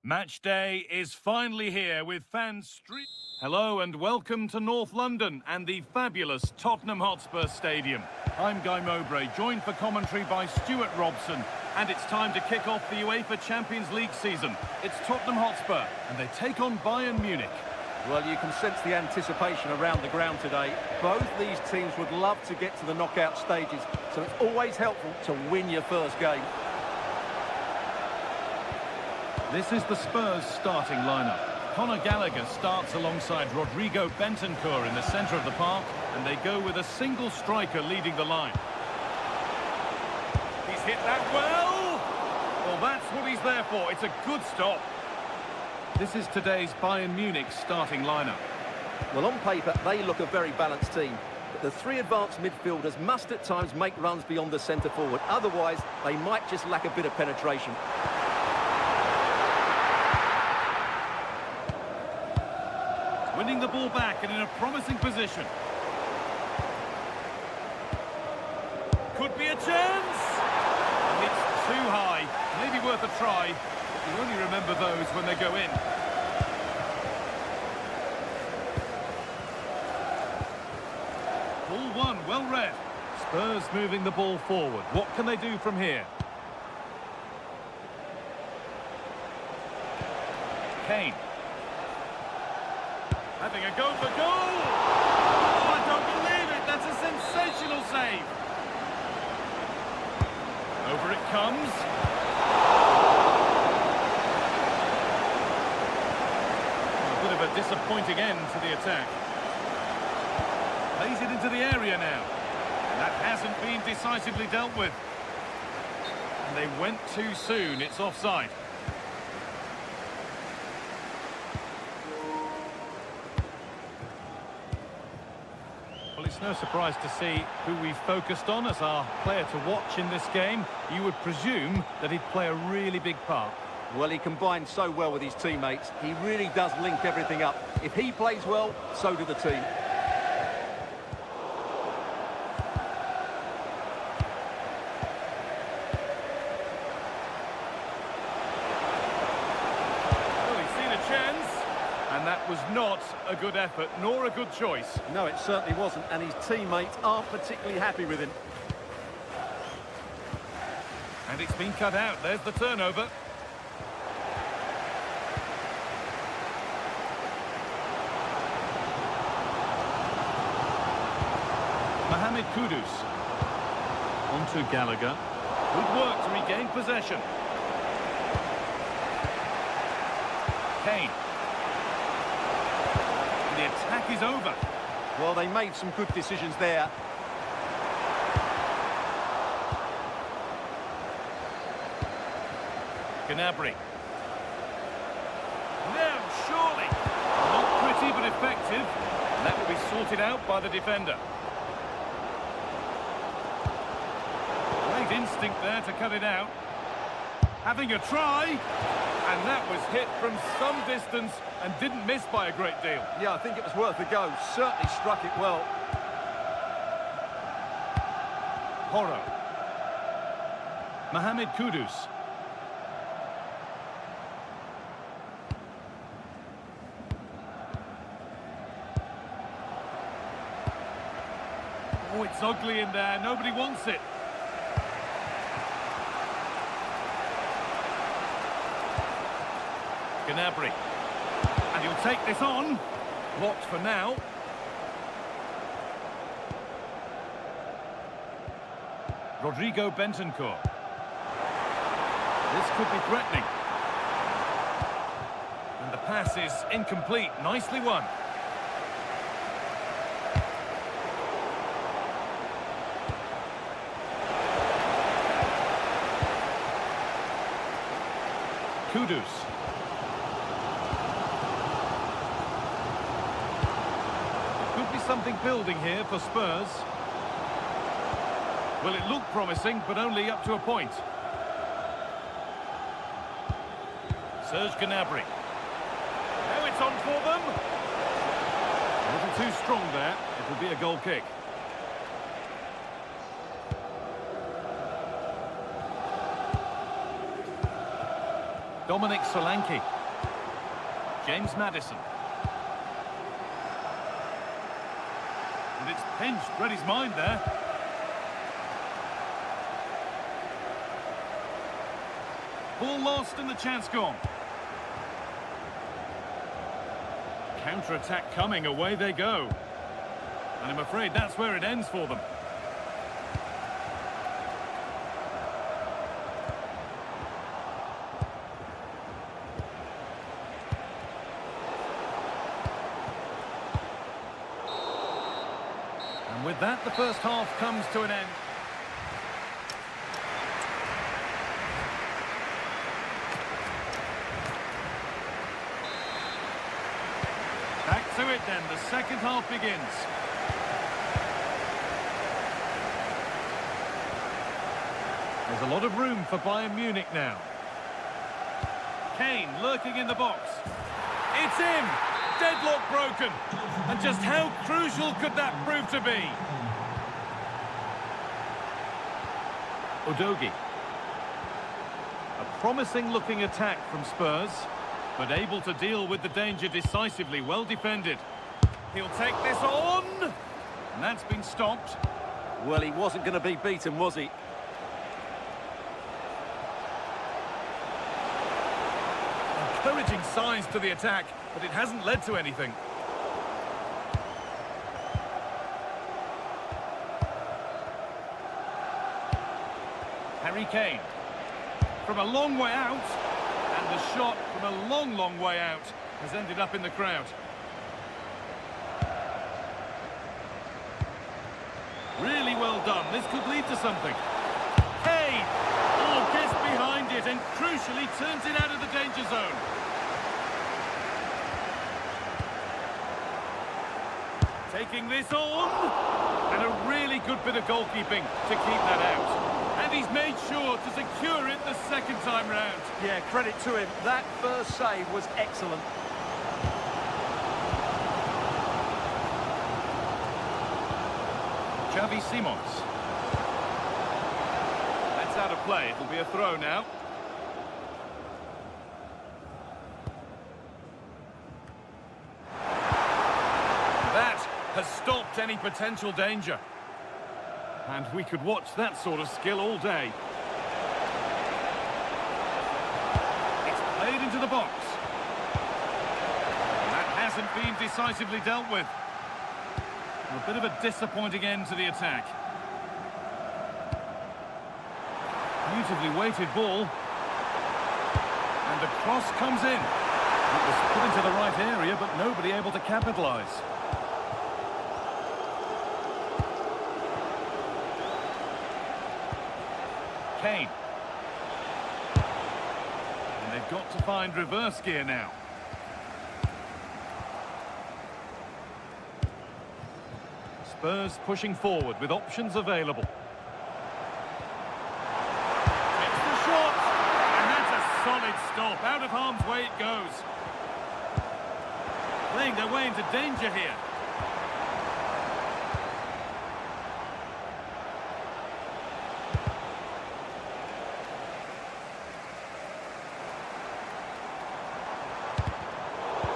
Match day is finally here with fans street. Hello and welcome to North London and the fabulous Tottenham Hotspur Stadium. I'm Guy Mowbray, joined for commentary by Stuart Robson, and it's time to kick off the UEFA Champions League season. It's Tottenham Hotspur and they take on Bayern Munich. Well, you can sense the anticipation around the ground today. Both these teams would love to get to the knockout stages, so it's always helpful to win your first game. This is the Spurs starting lineup. Conor Gallagher starts alongside Rodrigo Bentancur in the centre of the park, and they go with a single striker leading the line. He's hit that well! Well, that's what he's there for. It's a good stop. This is today's Bayern Munich starting lineup. Well, on paper, they look a very balanced team. But the three advanced midfielders must at times make runs beyond the centre-forward. Otherwise, they might just lack a bit of penetration. Winning the ball back and in a promising position. Could be a chance! It's too high. Maybe worth a try. But you only remember those when they go in. Ball one, well read. Spurs moving the ball forward. What can they do from here? Kane. Having a go for goal! Oh, I don't believe it! That's a sensational save! Over it comes. A bit of a disappointing end to the attack. Plays it into the area now. That hasn't been decisively dealt with. And they went too soon. It's offside. Well, it's no surprise to see who we've focused on as our player to watch in this game. You would presume that he'd play a really big part. Well, he combines so well with his teammates. He really does link everything up. If he plays well, so do the team. Well, he's seen a chance. And that was not a good effort, nor a good choice. No, it certainly wasn't, and his teammates aren't particularly happy with him. And it's been cut out. There's the turnover. Mohamed Kudus. On to Gallagher. Good work to regain possession. Kane. The attack is over. Well, they made some good decisions there. Gnabry. Now, surely. Not pretty, but effective. That will be sorted out by the defender. Great instinct there to cut it out. Having a try. And that was hit from some distance and didn't miss by a great deal. Yeah, I think it was worth a go. Certainly struck it well. Voron. Mohamed Kudus. Oh, it's ugly in there. Nobody wants it. Gnabry. And he'll take this on. Blocked for now. Rodrigo Bentancur. This could be threatening. And the pass is incomplete. Nicely won. Kudus. Something building here for Spurs. Well, it looked promising, but only up to a point. Serge Gnabry. Now it's on for them. A little too strong there. It will be a goal kick. Dominic Solanke. James Maddison. And it's pinched, read his mind there. Ball lost and the chance gone. Counter-attack coming, away they go. And I'm afraid that's where it ends for them. And with that, the first half comes to an end. Back to it then, the second half begins. There's a lot of room for Bayern Munich now. Kane lurking in the box. It's in! Deadlock broken. And just how crucial could that prove to be? Udogie. A promising looking attack from Spurs, but able to deal with the danger decisively, well defended. He'll take this on! And that's been stopped. Well, he wasn't going to be beaten, was he? Encouraging signs to the attack, but it hasn't led to anything. Harry Kane. From a long way out, and the shot from a long, long way out has ended up in the crowd. Really well done. This could lead to something. Kane! Oh, gets behind it and crucially turns it out of the danger zone. Taking this on, and a really good bit of goalkeeping to keep that out. And he's made sure to secure it the second time round. Yeah, credit to him. That first save was excellent. Xavi Simons. That's out of play. It'll be a throw now. That has stopped any potential danger. And we could watch that sort of skill all day. It's played into the box. And that hasn't been decisively dealt with. A bit of a disappointing end to the attack. Beautifully weighted ball. And the cross comes in. It was put into the right area, but nobody able to capitalise. Kane. And they've got to find reverse gear now. Spurs pushing forward with options available. It's the shot! And that's a solid stop. Out of harm's way it goes. Playing their way into danger here.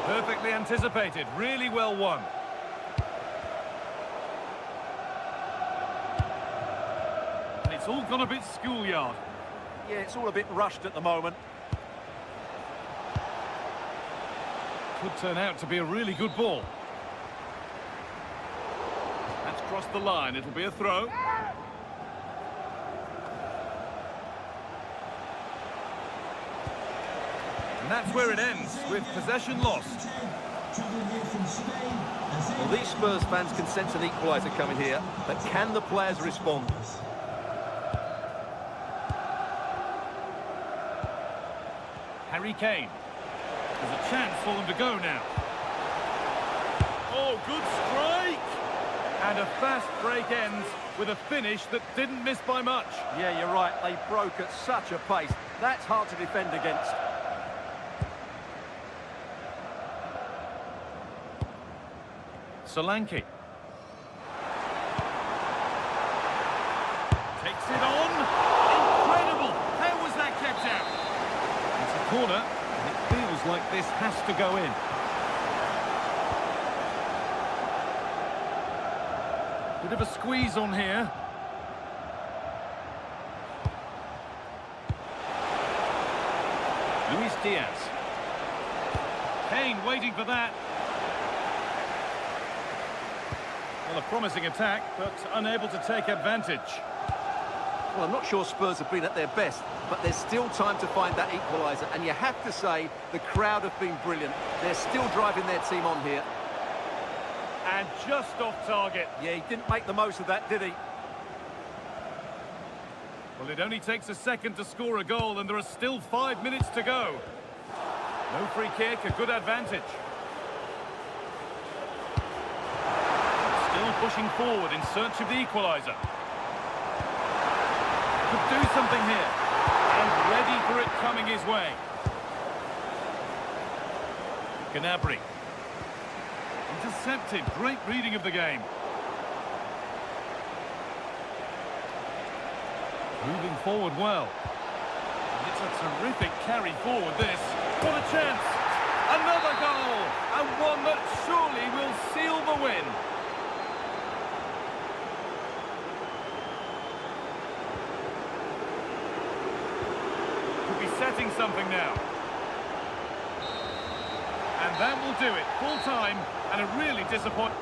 Perfectly anticipated, really well won. And it's all gone a bit schoolyard. Yeah, it's all a bit rushed at the moment. Could turn out to be a really good ball. That's crossed the line, it'll be a throw. And that's where it ends, with possession lost. Well, these Spurs fans can sense an equaliser coming here, but can the players respond? Harry Kane. There's a chance for them to go now. Oh, good strike! And a fast break ends with a finish that didn't miss by much. Yeah, you're right, they broke at such a pace. That's hard to defend against. Solanke. Takes it on. Incredible! How was that kept out? It's a corner, and it feels like this has to go in. Bit of a squeeze on here. Luis Diaz. Kane waiting for that. Well, a promising attack, but unable to take advantage. Well, I'm not sure Spurs have been at their best, but there's still time to find that equaliser. And you have to say, the crowd have been brilliant. They're still driving their team on here. And just off target. Yeah, he didn't make the most of that, did he? Well, it only takes a second to score a goal, and there are still 5 minutes to go. No free kick, a good advantage. Still pushing forward in search of the equaliser. Could do something here. And ready for it coming his way. Gnabry. Intercepted. Great reading of the game. Moving forward well. It's a terrific carry forward, this. What a chance! Another goal! And one that surely will seal the win. Could be setting something now. And that will do it. Full time and a really disappointing...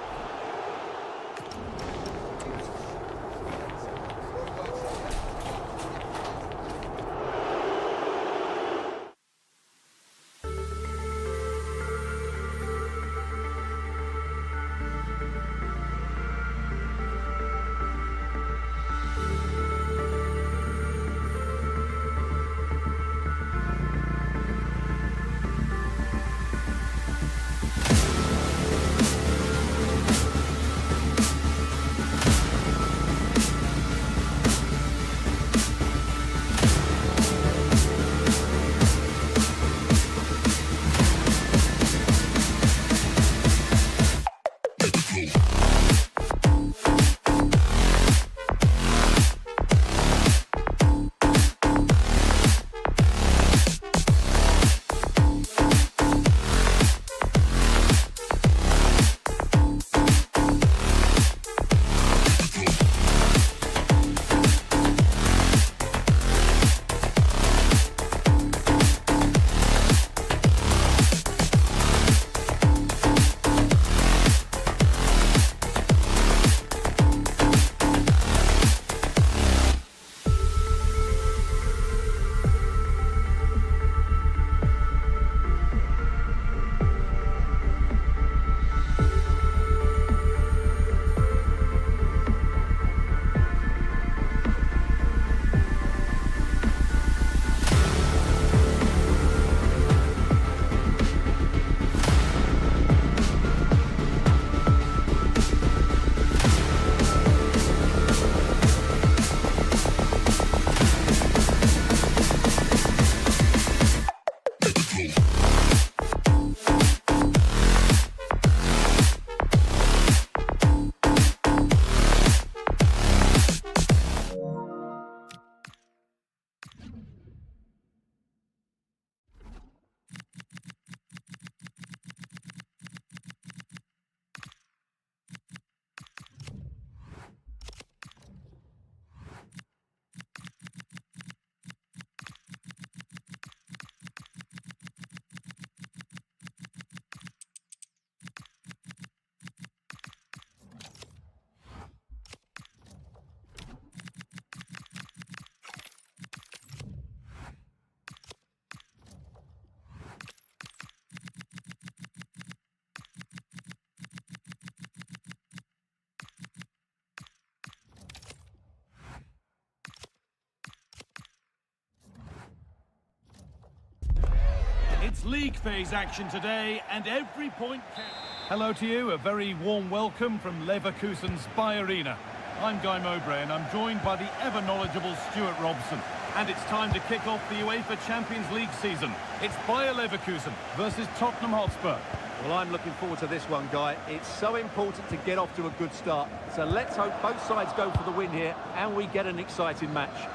It's league phase action today, and every point counts. Hello to you, a very warm welcome from Leverkusen's Bayern. I'm Guy Mowbray, and I'm joined by the ever-knowledgeable Stuart Robson. And it's time to kick off the UEFA Champions League season. It's Bayer Leverkusen versus Tottenham Hotspur. Well, I'm looking forward to this one, Guy. It's so important to get off to a good start. So let's hope both sides go for the win here, and we get an exciting match.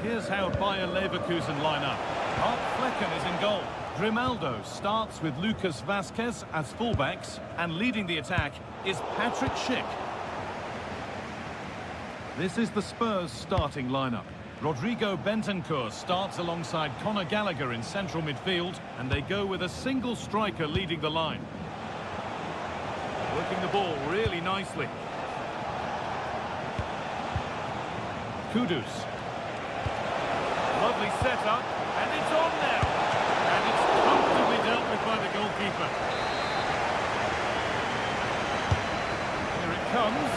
Here's how Bayer Leverkusen line up. Mark Flecken is in goal. Grimaldo starts with Lucas Vasquez as fullbacks, and leading the attack is Patrick Schick. This is the Spurs starting lineup. Rodrigo Bentancur starts alongside Conor Gallagher in central midfield, and they go with a single striker leading the line. Working the ball really nicely. Kudus. Lovely setup, and it's on now. And it's comfortably dealt with by the goalkeeper. Here it comes.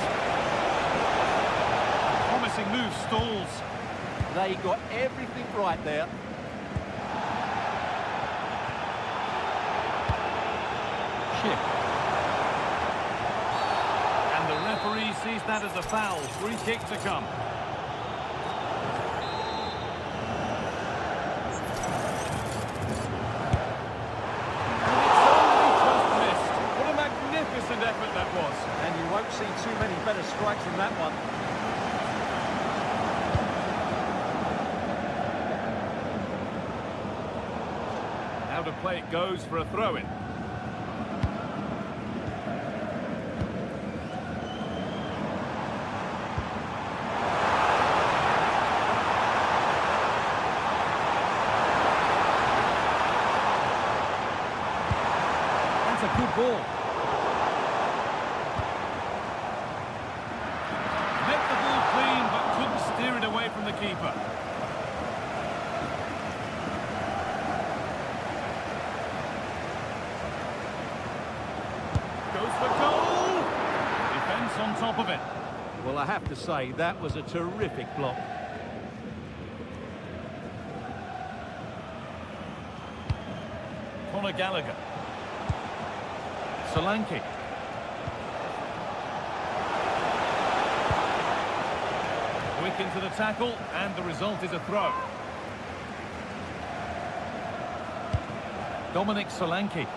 Promising move stalls. They got everything right there. Schick. And the referee sees that as a foul. Free kick to come. Effort that was. And you won't see too many better strikes than that one. Out of play it goes for a throw-in. That's a good ball. Steer it away from the keeper. Goes for goal! Defence on top of it. Well, I have to say, that was a terrific block. Conor Gallagher. Solanke. Quick into the tackle, and the result is a throw. Dominic Solanke.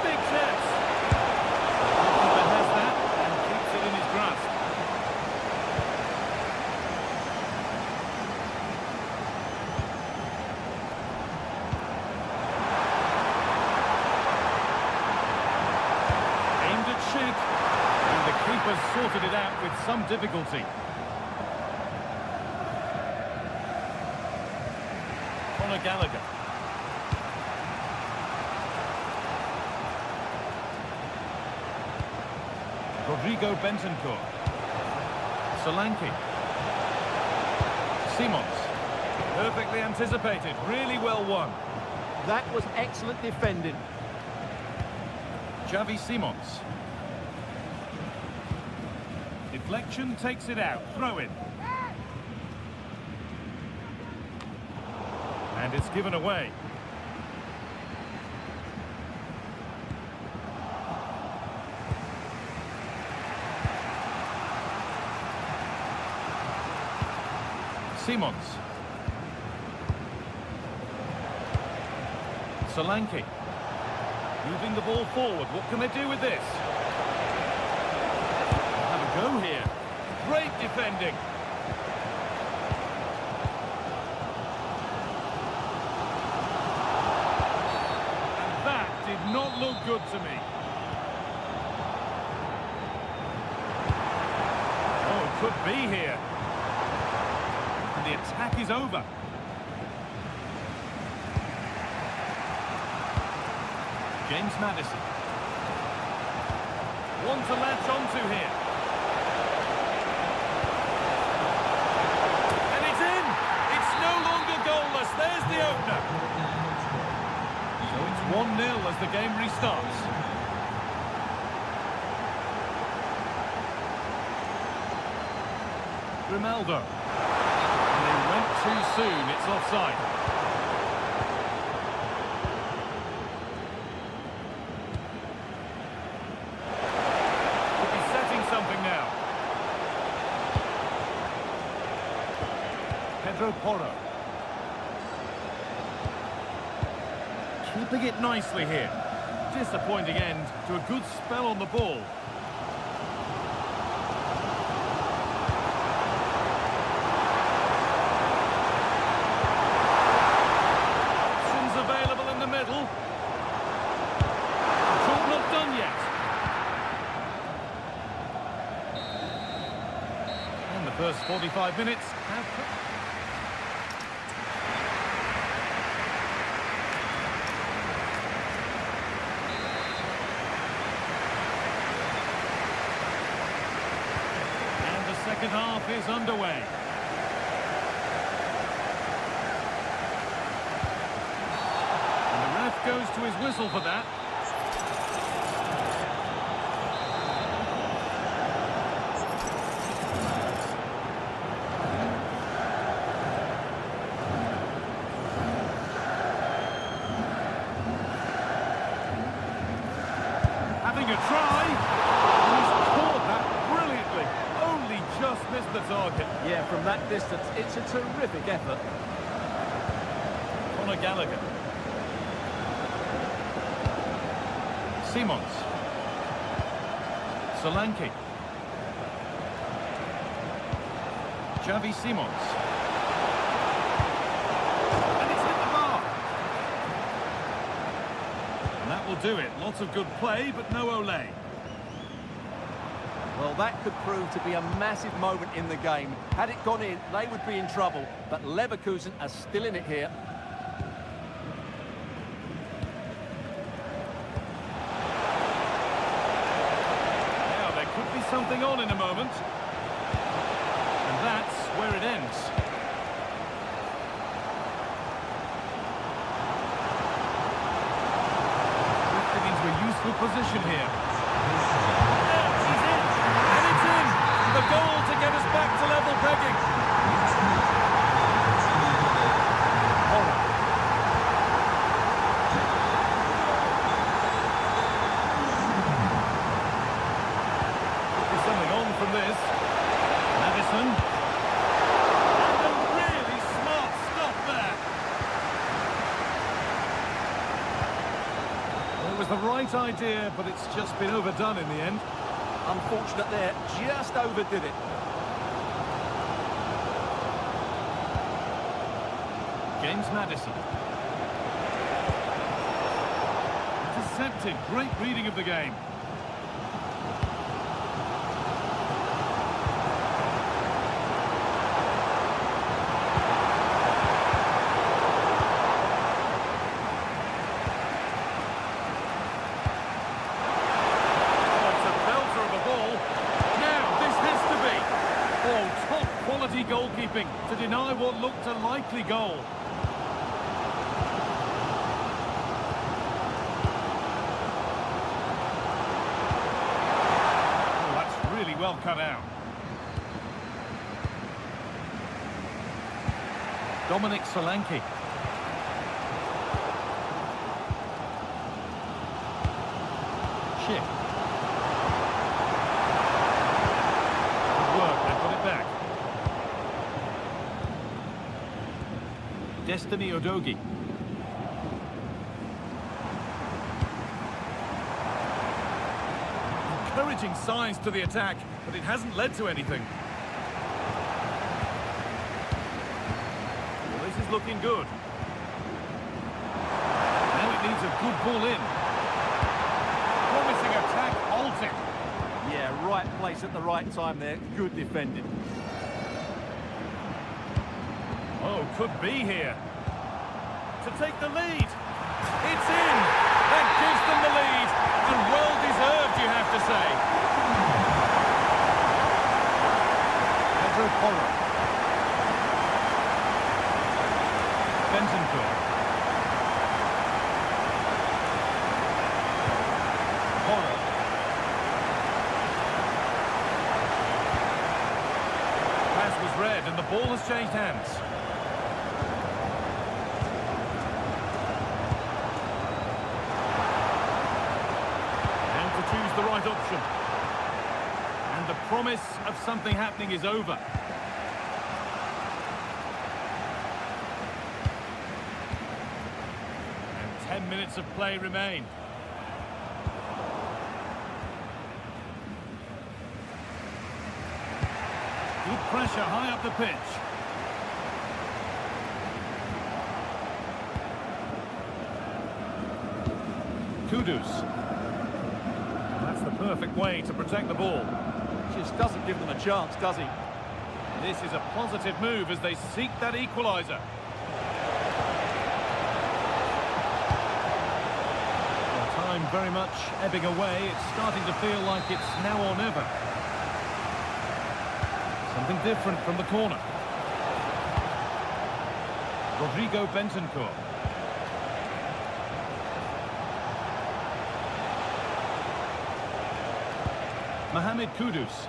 Big chance. The keeper has that and keeps it in his grasp. Aimed at Schick. The keeper sorted it out with some difficulty. Conor Gallagher. Rodrigo Bentancur. Solanke. Simons. Perfectly anticipated, really well won. That was excellent defending. Xavi Simons. Deflection takes it out. Throw in. And it's given away. Simons. Solanke. Moving the ball forward. What can they do with this? Go here. Great defending. And that did not look good to me. Oh, it could be here. And the attack is over. James Maddison. One to latch onto here. There's the opener. So it's 1-0 as the game restarts. Grimaldo. And they went too soon. It's offside. Could be setting something now. Pedro Porro. Keeping it nicely here. Disappointing end to a good spell on the ball. First 45 minutes have... Second half is underway. And the ref goes to his whistle for that. Having a try. He's caught that brilliantly. Just missed the target. Yeah, from that distance, it's a terrific effort. Conor Gallagher. Simons. Solanke. Xavi Simons. And it's hit the bar. And that will do it. Lots of good play, but no Ole. Well, that could prove to be a massive moment in the game. Had it gone in, they would be in trouble. But Leverkusen are still in it here. Now, there could be something on in a moment. And that's where it ends. Drifting into a useful position here. The goal to get us back to level pegging. Voron. There's something on from this. Madison. And a really smart stop there. Well, it was the right idea, but it's just been overdone in the end. Unfortunate there, just overdid it. James Madison. Intercepted, great reading of the game. Goalkeeping to deny what looked a likely goal. Oh, that's really well cut out. Dominic Solanke. Chip. Good work, they put it back. Destiny Udogie. Encouraging signs to the attack, but it hasn't led to anything. Well, this is looking good. Now it needs a good ball in. Promising attack halted. Yeah, right place at the right time there. Good defending. Oh, could be here. To take the lead. It's in. That gives them the lead. And well deserved, you have to say. Pedro Porro. Bentancur. Porro. Pass was read and the ball has changed hands. Choose the right option. And the promise of something happening is over. And 10 minutes of play remain. Good pressure high up the pitch. Kudus. That's the perfect way to protect the ball. Just doesn't give them a chance, does he? This is a positive move as they seek that equaliser. Time very much ebbing away. It's starting to feel like it's now or never. Something different from the corner. Rodrigo Benfica. Mohamed Kudus.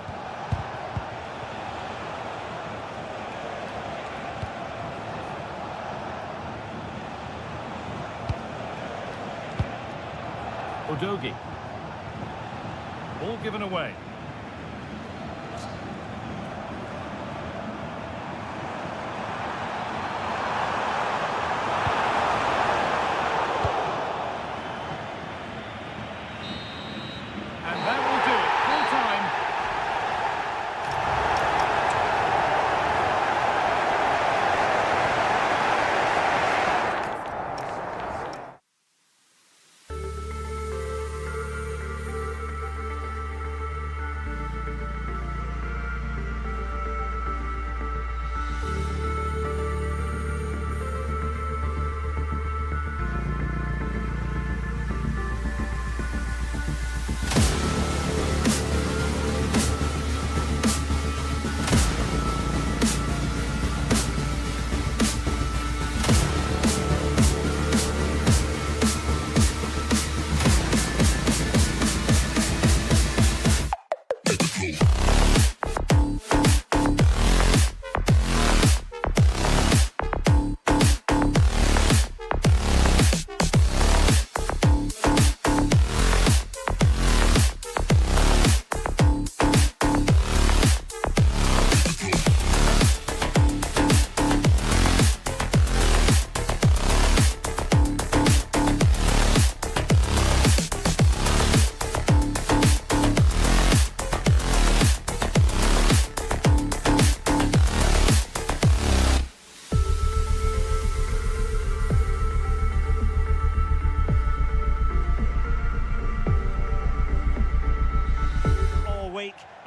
Odogi. Ball given away. And that will do it. Full time.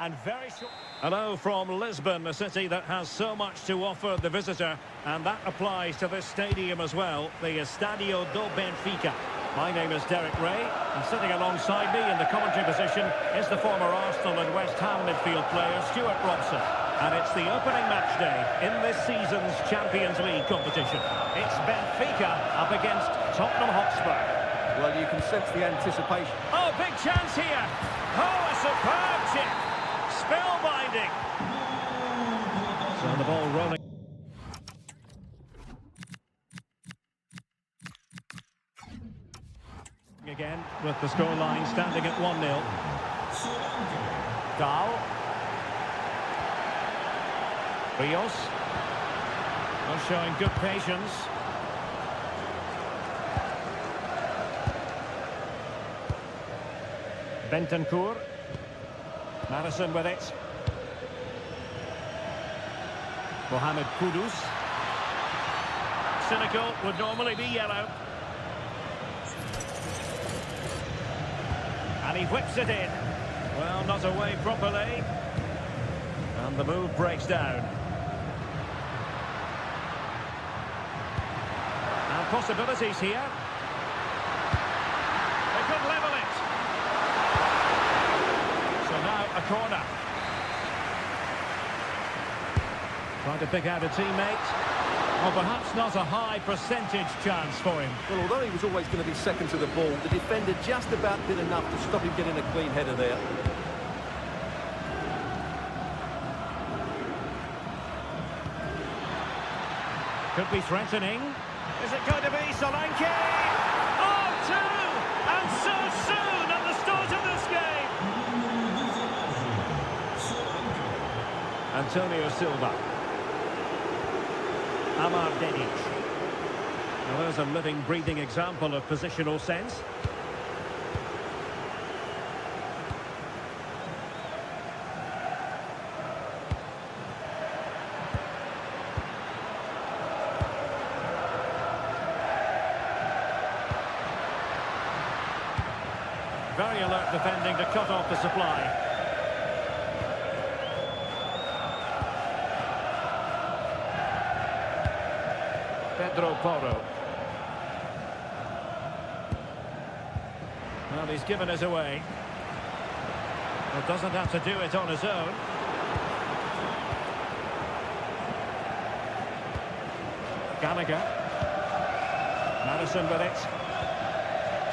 And very short. Hello from Lisbon, a city that has so much to offer the visitor, and that applies to this stadium as well, the Estadio do Benfica. My name is Derek Ray, and sitting alongside me in the commentary position is the former Arsenal and West Ham midfield player Stuart Robson. And it's the opening match day in this season's Champions League competition. It's Benfica up against Tottenham Hotspur. Well, you can sense the anticipation. Oh, big chance here. Oh, a superb chip. Spellbinding. So the ball rolling. Again with the scoreline standing at 1-0. Dahl. Rios. Not showing good patience. Bentancur. Madison with it. Mohamed Kudus. Cynical would normally be yellow. And he whips it in. Well, not away properly. And the move breaks down. And possibilities here. They could level it. So now a corner. Trying to pick out a teammate. Or perhaps not a high percentage chance for him. Well, although he was always going to be second to the ball, the defender just about did enough to stop him getting a clean header there. Could be threatening. Is it going to be Solanke? Oh, two! And so soon at the start of this game. Antonio Silva. Amar Dedic. Now there's a living, breathing example of positional sense. Very alert defending to cut off the supply. Pedro Porro. Well, he's given us away. Well, doesn't have to do it on his own. Gallagher. Madison with it.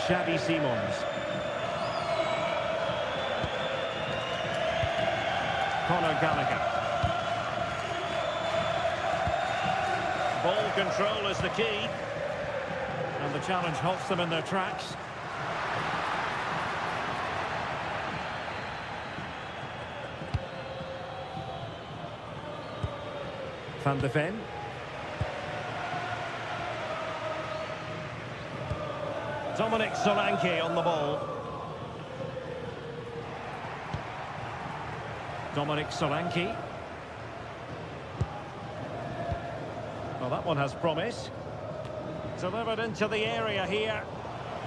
Xavi Simons. Conor Gallagher. Ball control is the key. And the challenge halts them in their tracks. Van de Ven. Dominic Solanke on the ball. Dominic Solanke. Well, that one has promise. Delivered into the area here.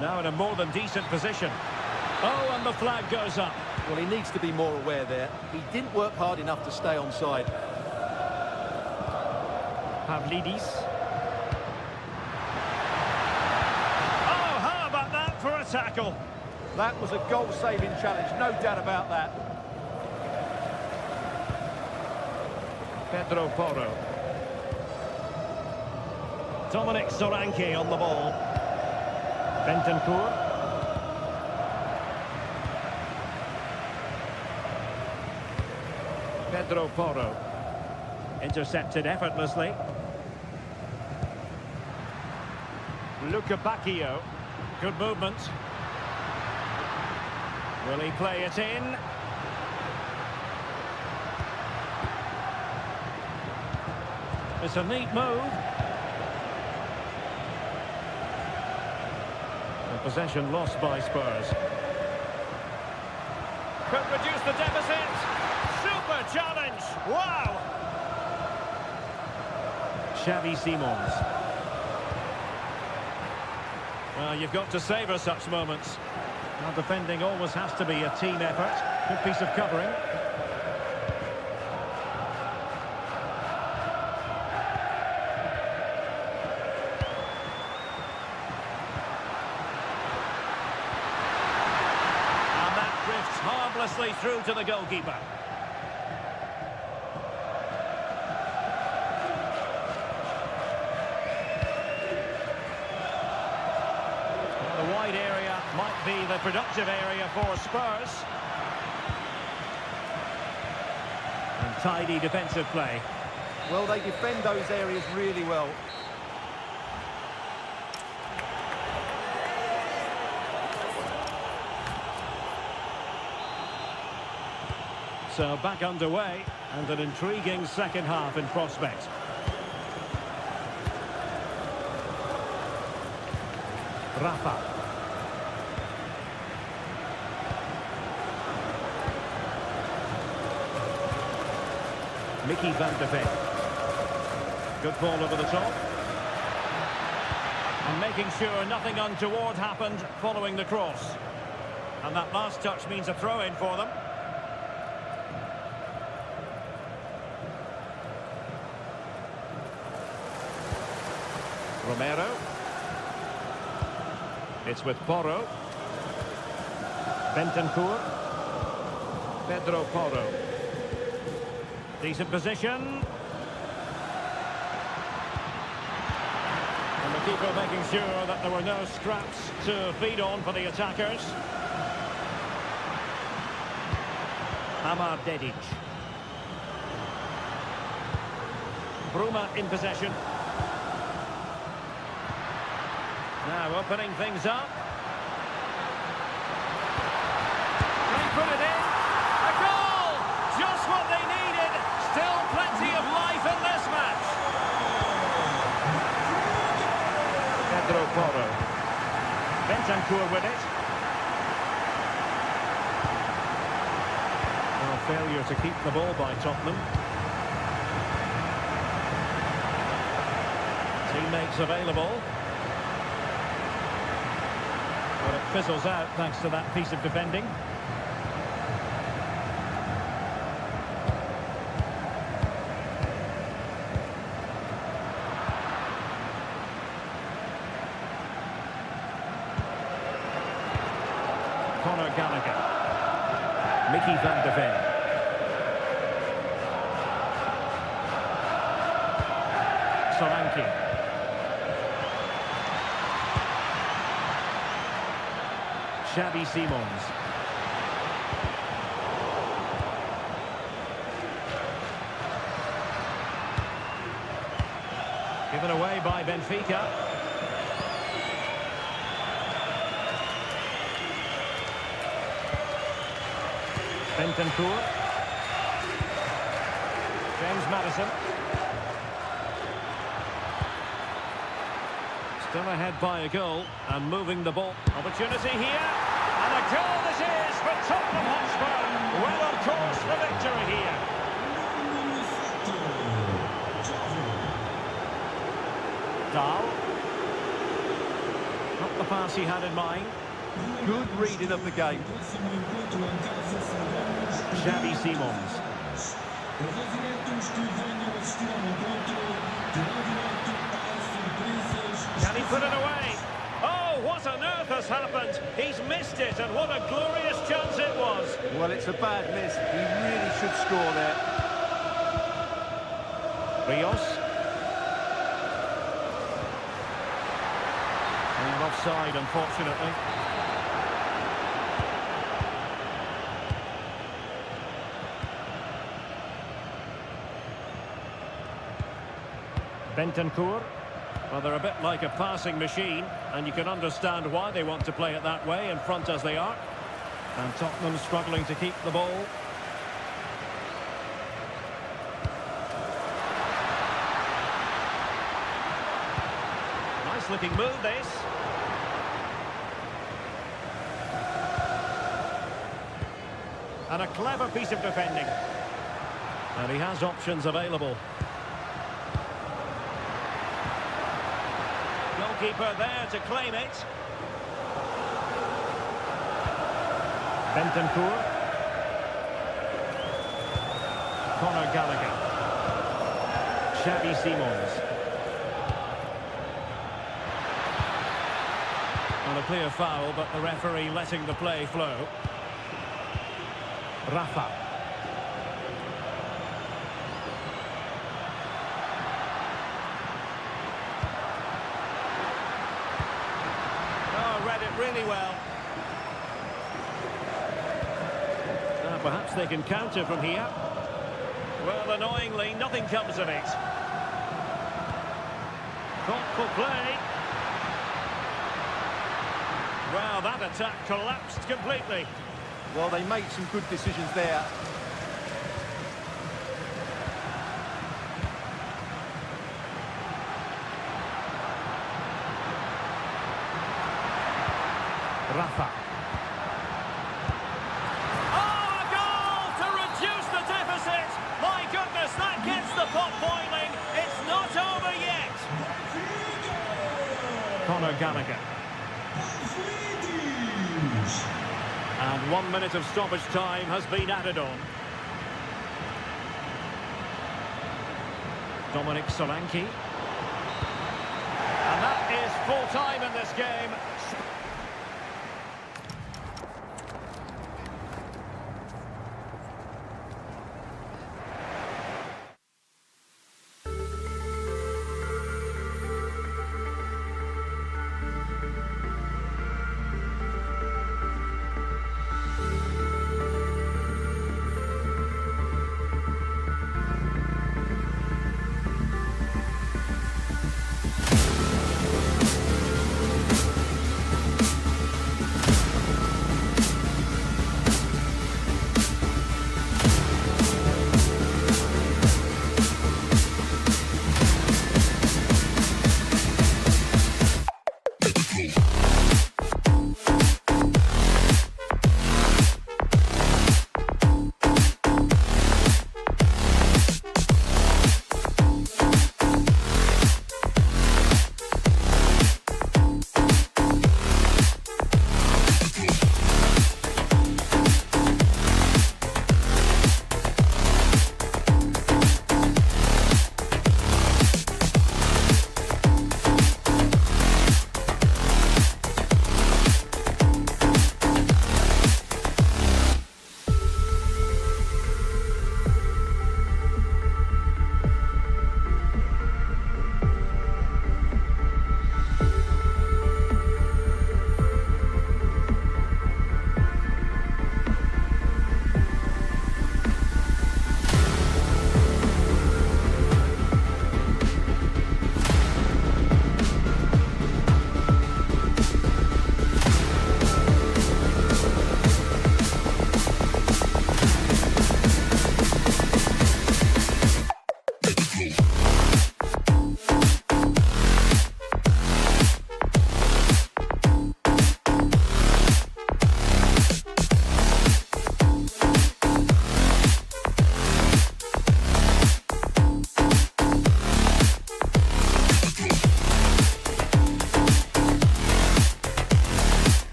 Now in a more than decent position. Oh, and the flag goes up. Well, he needs to be more aware there. He didn't work hard enough to stay onside. Pavlidis. Oh, how about that for a tackle? That was a goal-saving challenge, no doubt about that. Pedro Porro. Dominic Solanke on the ball. Bentancur. Pedro Porro. Intercepted effortlessly. Luca Bacchio. Good movement. Will he play it in? It's a neat move. The possession lost by Spurs. Could reduce the deficit. Super challenge. Wow. Xavi Simons. Well, you've got to savour such moments. Now, defending always has to be a team effort. Good piece of covering. And that drifts harmlessly through to the goalkeeper. The wide area might be the productive area for Spurs. And tidy defensive play. Well, they defend those areas really well. So back underway, and an intriguing second half in prospect. Rafa. Mickey van de Ven. Good ball over the top. And making sure nothing untoward happened following the cross. And that last touch means a throw-in for them. Romero. It's with Porro. Bentancur. Pedro Porro. Decent position. And the keeper making sure that there were no scraps to feed on for the attackers. Amar Dedic. Bruma in possession. Now opening things up. They put it in. A goal! Just what they needed. Still plenty of life in this match. Pedro Porro. Bentancur with it. Well, failure to keep the ball by Tottenham. Teammates available. But it fizzles out thanks to that piece of defending. Mickey van de Ven. Solanke. Xavi Simons. Given away by Benfica. Bentancur. James Maddison. Still ahead by a goal and moving the ball. Opportunity here. And a goal this is for Tottenham Hotspur. Well on course for victory here. Dahl. Not the pass he had in mind. Good reading of the game. Xavi Simons. Can he put it away? Oh, what on earth has happened? He's missed it, and what a glorious chance it was. Well, it's a bad miss. He really should score there. Rios. And offside, unfortunately. Bentancur. Well, they're a bit like a passing machine, and you can understand why they want to play it that way, in front as they are. And Tottenham struggling to keep the ball. Nice looking move, this. And a clever piece of defending. And he has options available. Goalkeeper there to claim it. Bentancur. Conor Gallagher. Xavi Simons. And a clear foul, but the referee letting the play flow. Rafa. Read it really well. Perhaps they can counter from here. Well, annoyingly, nothing comes of it. Thoughtful play. Well, that attack collapsed completely. Well, they made some good decisions there. Rafa. Oh, a goal to reduce the deficit. My goodness, that gets the pot boiling. It's not over yet. Conor Gallagher. And 1 minute of stoppage time has been added on. Dominic Solanke. And that is full time in this game.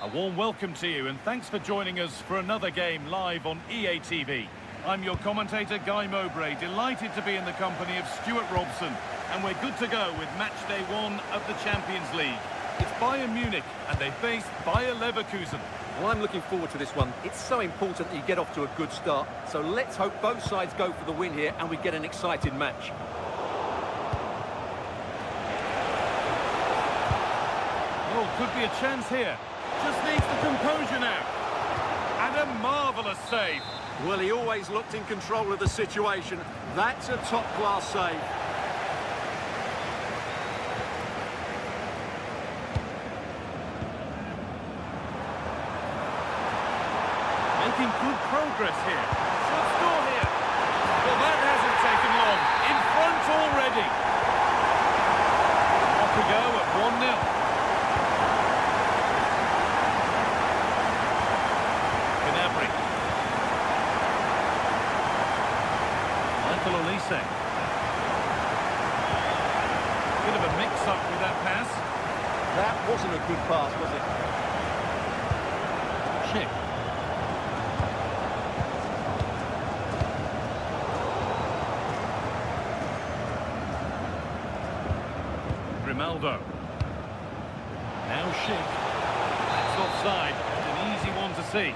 A warm welcome to you and thanks for joining us for another game live on EA TV. I'm your commentator Guy Mowbray, delighted to be in the company of Stuart Robson, and we're good to go with match day 1 of the Champions League. It's Bayern Munich and they face Bayer Leverkusen. Well, I'm looking forward to this one. It's so important that you get off to a good start, so let's hope both sides go for the win here and we get an exciting match. Oh, could be a chance here. Just needs the composure now. And a marvellous save. Well, he always looked in control of the situation. That's a top-class save. Making good progress here. Should score here. Well, that hasn't taken long. In front already. Off we go at 1-0. Bit of a mix-up with that pass. That wasn't a good pass, was it? Schick. Grimaldo. Now Schick. That's offside. An easy one to see.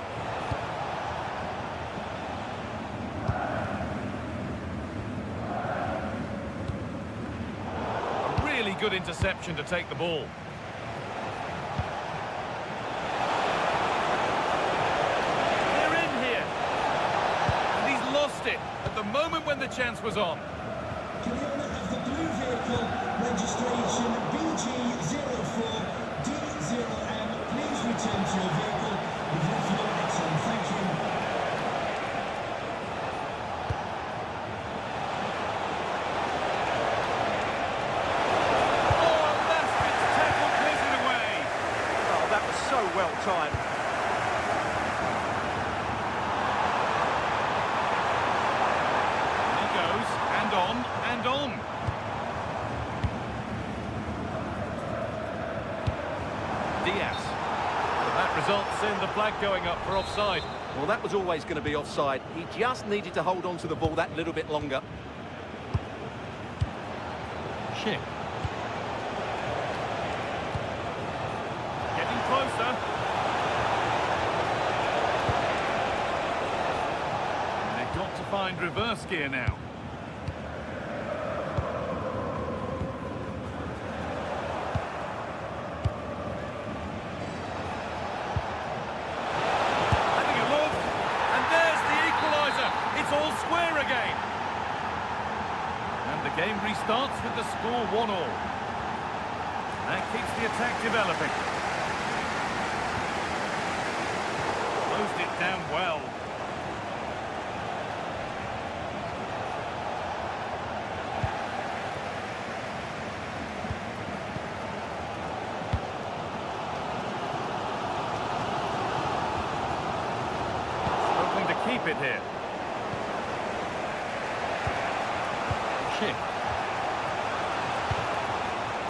Good interception to take the ball. They're in here. And he's lost it at the moment when the chance was on. To the owner of the blue vehicle, registration BG04D0M, please return to your vehicle. We've left your exit. Thank you. Well timed. He goes, and on, and on. Diaz. That results in the flag going up for offside. Well, that was always going to be offside. He just needed to hold on to the ball that little bit longer. Schick. Getting closer. They've got to find reverse gear now. Having a look, and there's the equaliser. It's all square again. And the game restarts with the score 1-1. That keeps the attack developing. Closed it down well. Struggling to keep it here. Schick.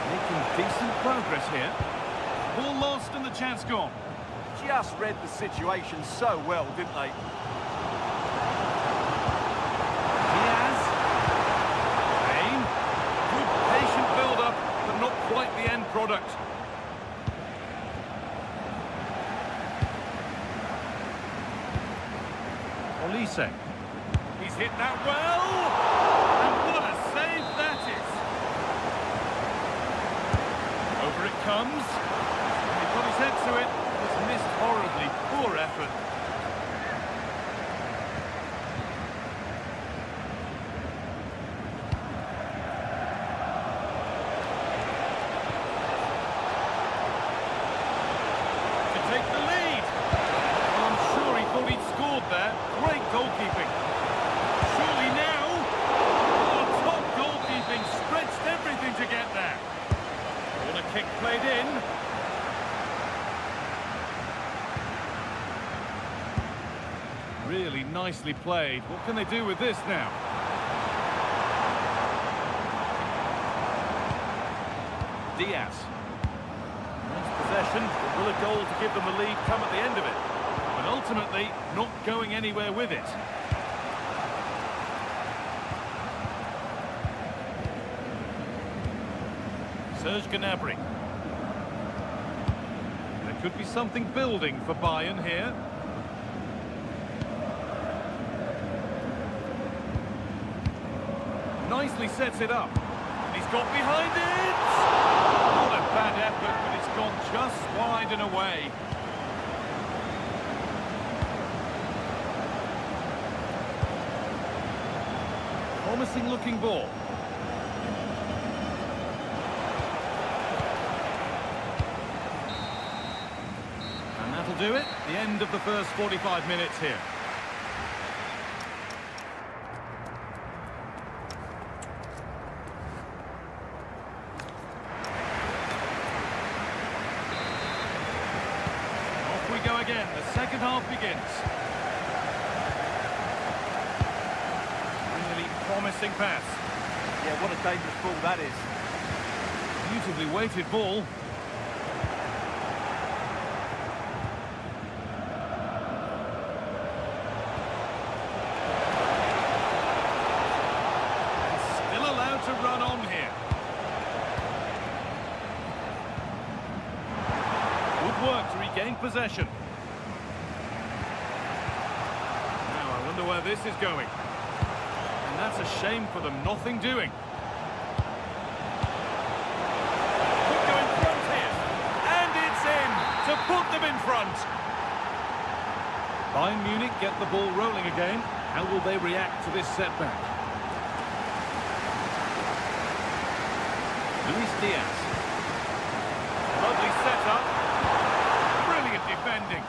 Making decent progress here. Ball lost and the chance gone. Just read the situation so well, didn't they? Diaz. Aim. Good patient build-up, but not quite the end product. Olise. He's hit that well. And what a save that is. Over it comes. He put his head to it. It's missed horribly. Poor effort. To take the lead. Well, I'm sure he thought he'd scored there. Great goalkeeping. Surely now. Oh, top goalkeeping. Stretched everything to get there. Corner kick played in. Really nicely played. What can they do with this now? Diaz. Nice possession, but will a goal to give them the lead come at the end of it? But ultimately, not going anywhere with it. Serge Gnabry. There could be something building for Bayern here. Nicely sets it up. And he's got behind it! Not a bad effort, but it's gone just wide and away. Promising looking ball. And that'll do it. The end of the first 45 minutes here. Off we go again. The second half begins. Promising pass. Yeah, what a dangerous ball that is. Beautifully weighted ball. And still allowed to run on here. Good work to regain possession. Now I wonder where this is going. And that's a shame for them, nothing doing. Could go in front here. And it's in to put them in front. Bayern Munich get the ball rolling again. How will they react to this setback? Luis Diaz. Lovely setup. Brilliant defending.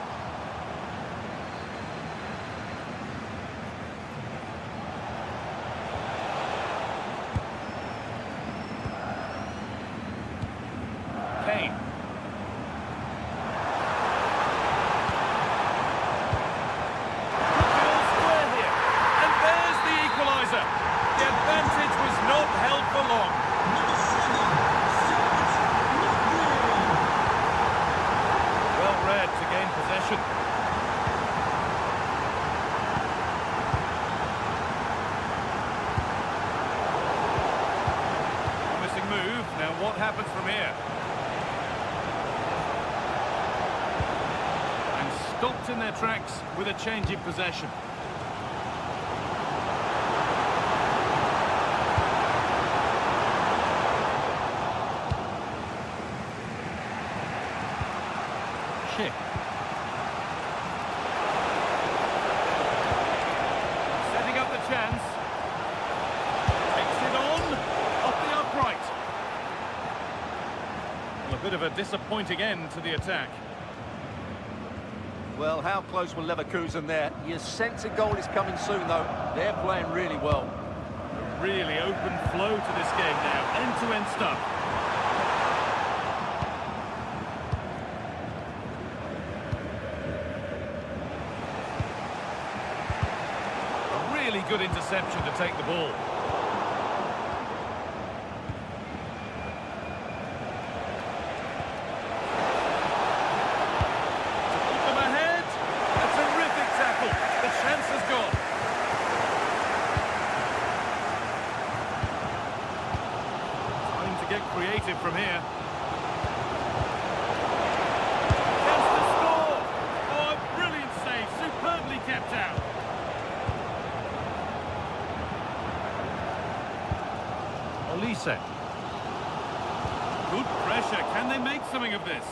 What happens from here? And stopped in their tracks with a change in possession. Schick. Setting up the chance. Takes it on. Off the upright. A bit of a disappointing end to the attack. Well, how close will Leverkusen there? You sense a goal is coming soon, though. They're playing really well. A really open flow to this game now. End-to-end stuff. A really good interception to take the ball. Get creative from here. Chance to score! Oh, a brilliant save, superbly kept out. Olise. Good pressure, can they make something of this?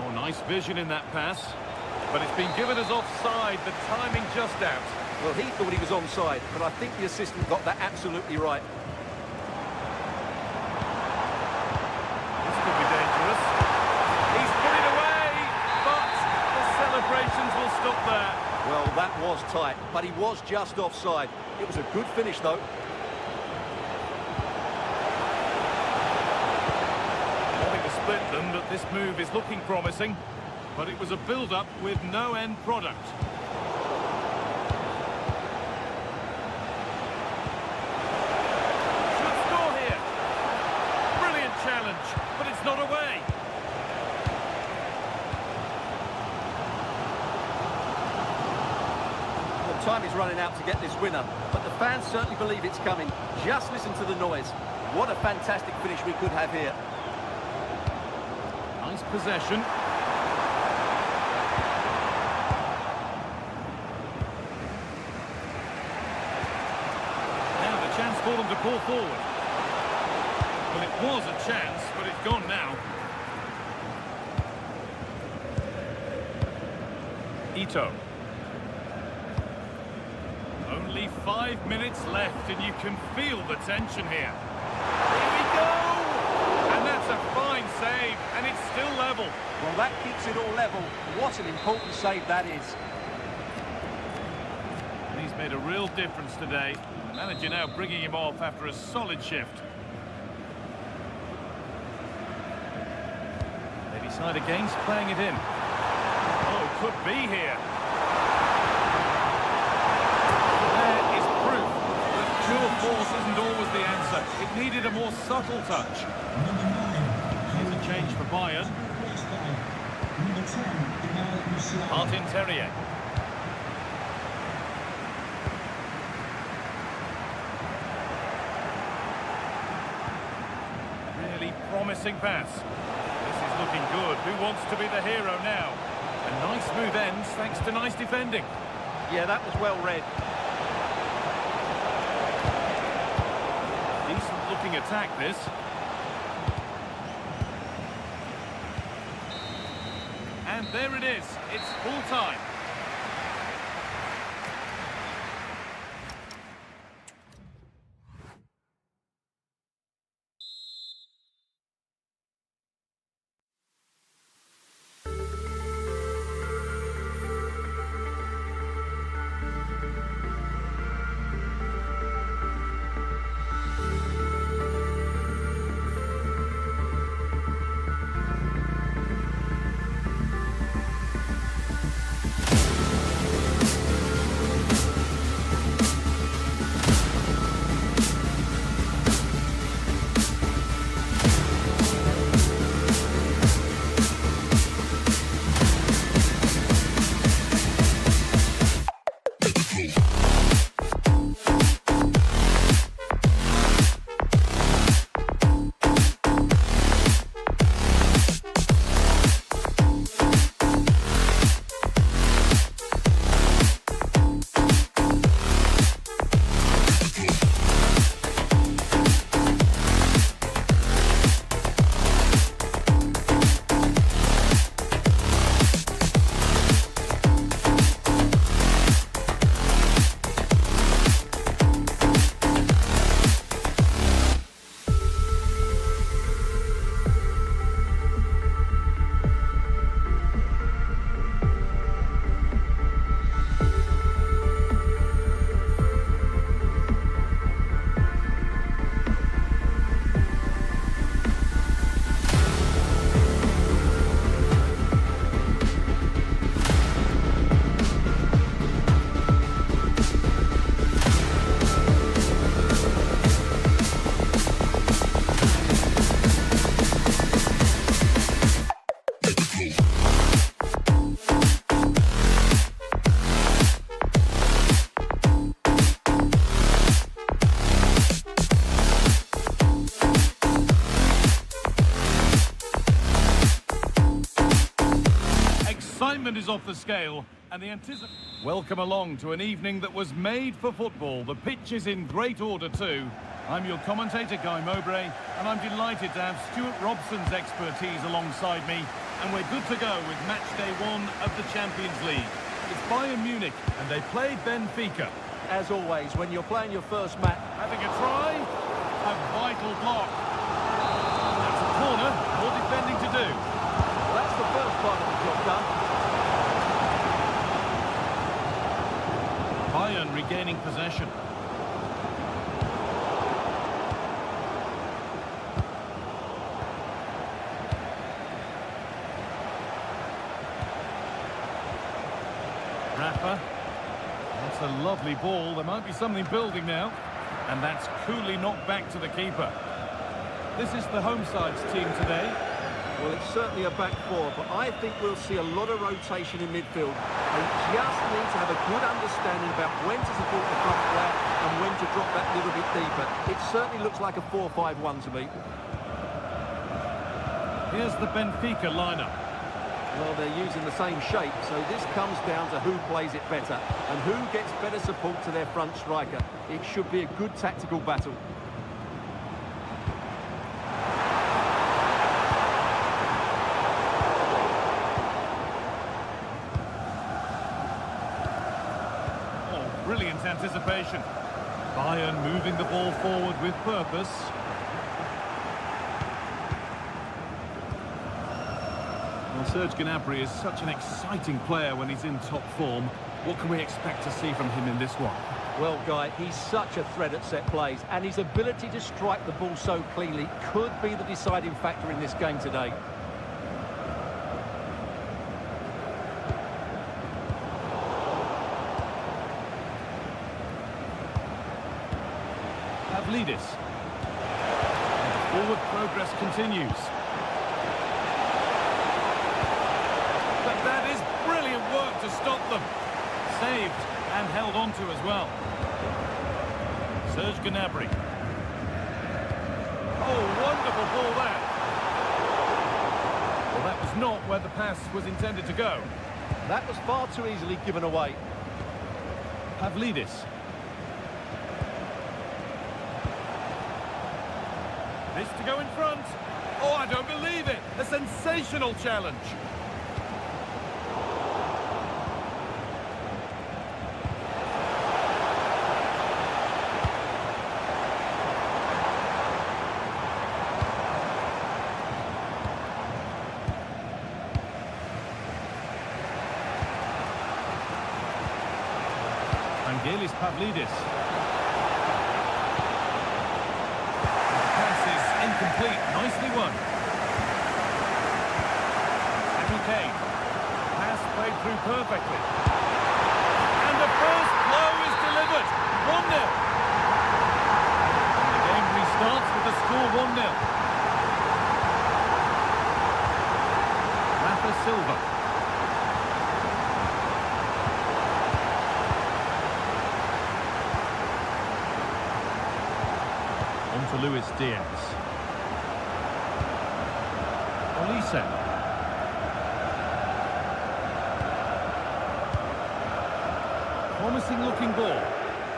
Oh, nice vision in that pass. But it's been given as offside, the timing just out. Well, he thought he was onside, but I think the assistant got that absolutely right. Stop there. Well, that was tight, but he was just offside. It was a good finish, though. Wanting to split them, but this move is looking promising. But it was a build-up with no end product. Should score here. Brilliant challenge, but it's not away. time is running out to get this winner, but the fans certainly believe it's coming. Just listen to the noise. What a fantastic finish we could have here. Nice possession. Now the chance for them to pull forward. Well, it was a chance, but it's gone now. Ito. Only 5 minutes left, and you can feel the tension here. Here we go! And that's a fine save, and it's still level. Well, that keeps it all level. What an important save that is. And he's made a real difference today. The manager now bringing him off after a solid shift. They decide against playing it in. Oh, could be here. There is proof that pure force isn't always the answer. It needed a more subtle touch. Number 9. Here's a change for Bayern. Replaced by number 10, Martin Terrier. Really promising pass. This is looking good. Who wants to be the hero now? A nice move ends thanks to nice defending. Yeah, that was well read. Decent looking attack this. And there it is. It's full time. Excitement is off the scale, and the anticipation. Welcome along to an evening that was made for football. The pitch is in great order too. I'm your commentator, Guy Mowbray, and I'm delighted to have Stuart Robson's expertise alongside me, and we're good to go with match day 1 of the Champions League. It's Bayern Munich, and they play Benfica. As always, when you're playing your first match... Having a try, a vital block. That's a corner, more defending to do. Well, that's the first part of the job done. Bayern regaining possession. Rafa. That's a lovely ball. There might be something building now. And that's coolly knocked back to the keeper. This is the home side's team today. Well, it's certainly a back four, but I think we'll see a lot of rotation in midfield. They just need to have a good understanding about when to support the front player and when to drop that little bit deeper. It certainly looks like a 4-5-1 to me. Here's the Benfica lineup. Well, they're using the same shape, so this comes down to who plays it better and who gets better support to their front striker. It should be a good tactical battle. Oh, brilliant anticipation. Bayern moving the ball forward with purpose. Well, Serge Gnabry is such an exciting player when he's in top form. What can we expect to see from him in this one? Well, Guy, he's such a threat at set plays, and his ability to strike the ball so cleanly could be the deciding factor in this game today. Pavlidis. Forward progress continues. But that is brilliant work to stop them. Saved and held onto as well. Serge Gnabry. Oh, wonderful ball that. Well, that was not where the pass was intended to go. That was far too easily given away. Pavlidis. This to go in front. Oh, I don't believe it. A sensational challenge. Angelis Pavlidis. Pass is incomplete. Nicely won. Harry Kane. Pass played through perfectly. And the first blow is delivered. 1-0. The game restarts with the score 1-0. Rafa Silva. To Luis Diaz. Olise. Promising looking ball.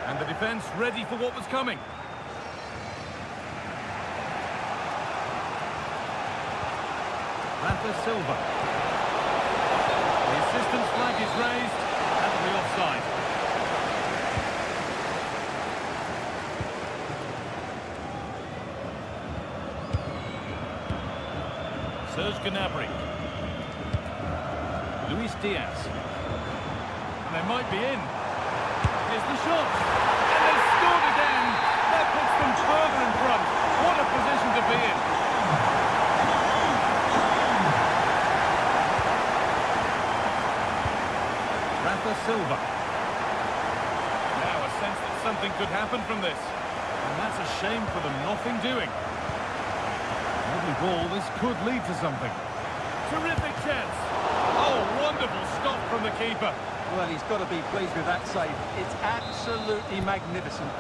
And the defence ready for what was coming. Rafa Silva. The assistant's flag is raised. That'll be offside. Serge Gnabry. Luis Diaz. And they might be in. Here's the shot. And they've scored again. That puts them further in front. What a position to be in. Rafa Silva. Now a sense that something could happen from this. And that's a shame for them. Nothing doing. Lovely ball, this could lead to something. Terrific chance. Oh, wonderful stop from the keeper. Well, he's got to be pleased with that save. It's absolutely magnificent.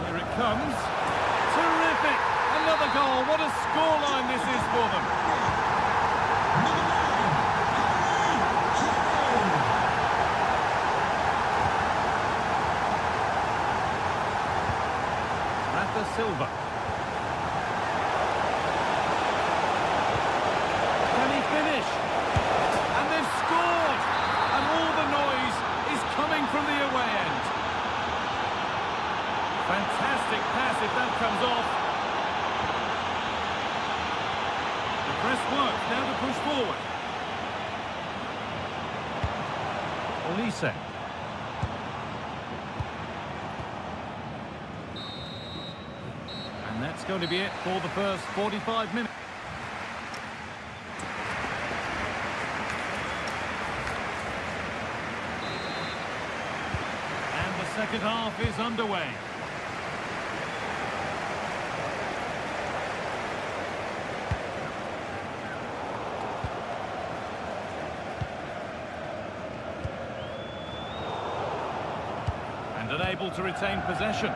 Here it comes. Terrific. Another goal. What a scoreline this is for them. Rafa Silva. Finish, and they've scored, and all the noise is coming from the away end. Fantastic pass if that comes off. The press works, now to push forward. Olise. And that's going to be it for the first 45 minutes. Second half is underway. Unable to retain possession.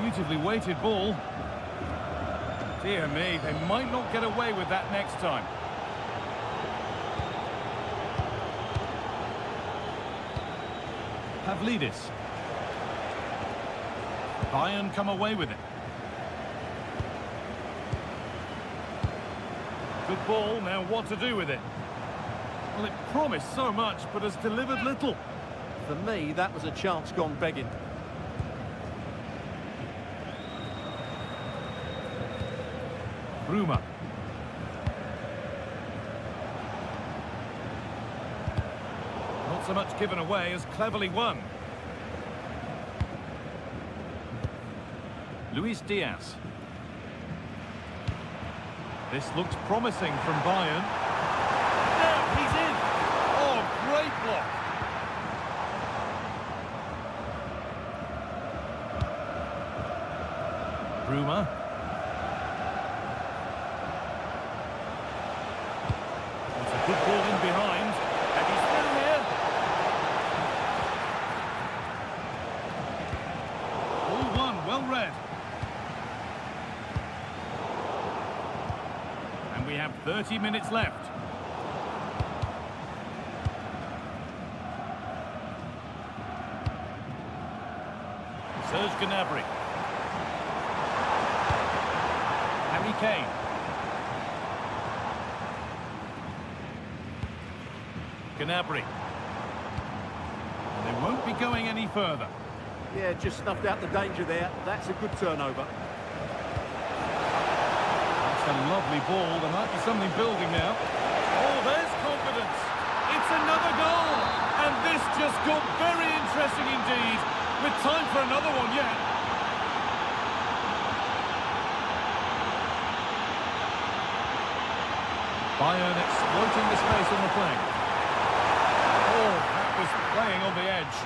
Beautifully weighted ball. Dear me, they might not get away with that next time. Pavlidis. Bayern come away with it. Good ball, now what to do with it? Well, it promised so much, but has delivered little. For me, that was a chance gone begging. Bruma. Not so much given away as cleverly won. Luis Diaz. This looks promising from Bayern. Now he's in. Oh, great block. Bruma. That's a good ball in behind. And he's still here. All one, well read. And we have 30 minutes left. Serge Gnabry. Harry Kane. Gnabry. And they won't be going any further. Yeah, just snuffed out the danger there. That's a good turnover. That's a lovely ball. There might be something building now. Oh, there's confidence. It's another goal. And this just got very interesting indeed. With time for another one yet. Bayern exploiting the space on the flank. Oh, that was playing on the edge.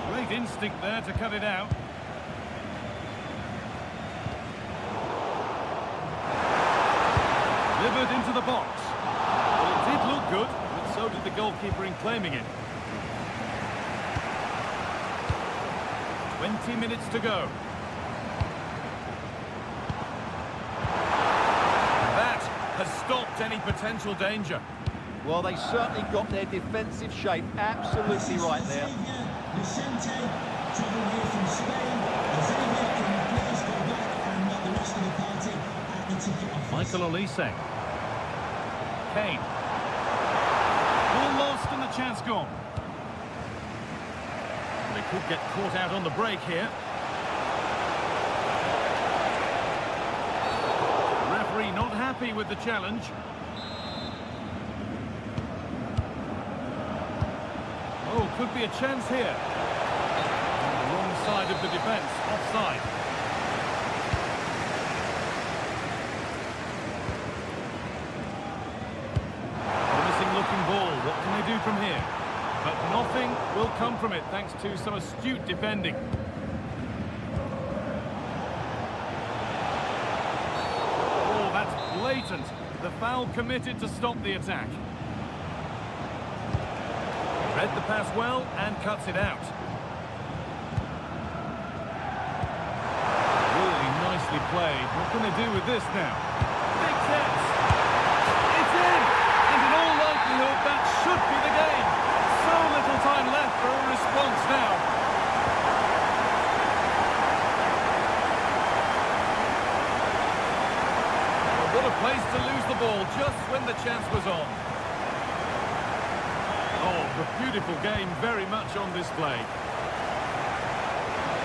Great instinct there to cut it out. Delivered into the box. Well, it did look good, but so did the goalkeeper in claiming it. 20 minutes to go. That has stopped any potential danger. Well, they certainly got their defensive shape absolutely right there. Michael Olise. Kane. Ball lost and the chance gone. They could get caught out on the break here. The referee not happy with the challenge. Oh, could be a chance here. On the wrong side of the defence, offside. Promising looking ball, what can they do from here? But nothing will come from it thanks to some astute defending. Oh, that's blatant. The foul committed to stop the attack. Read the pass well and cuts it out. Really nicely played. What can they do with this now? Big chance. It's in! And in all likelihood, that should be the game. So little time left for a response now. Oh, what a place to lose the ball just when the chance was on. Oh, the beautiful game very much on display.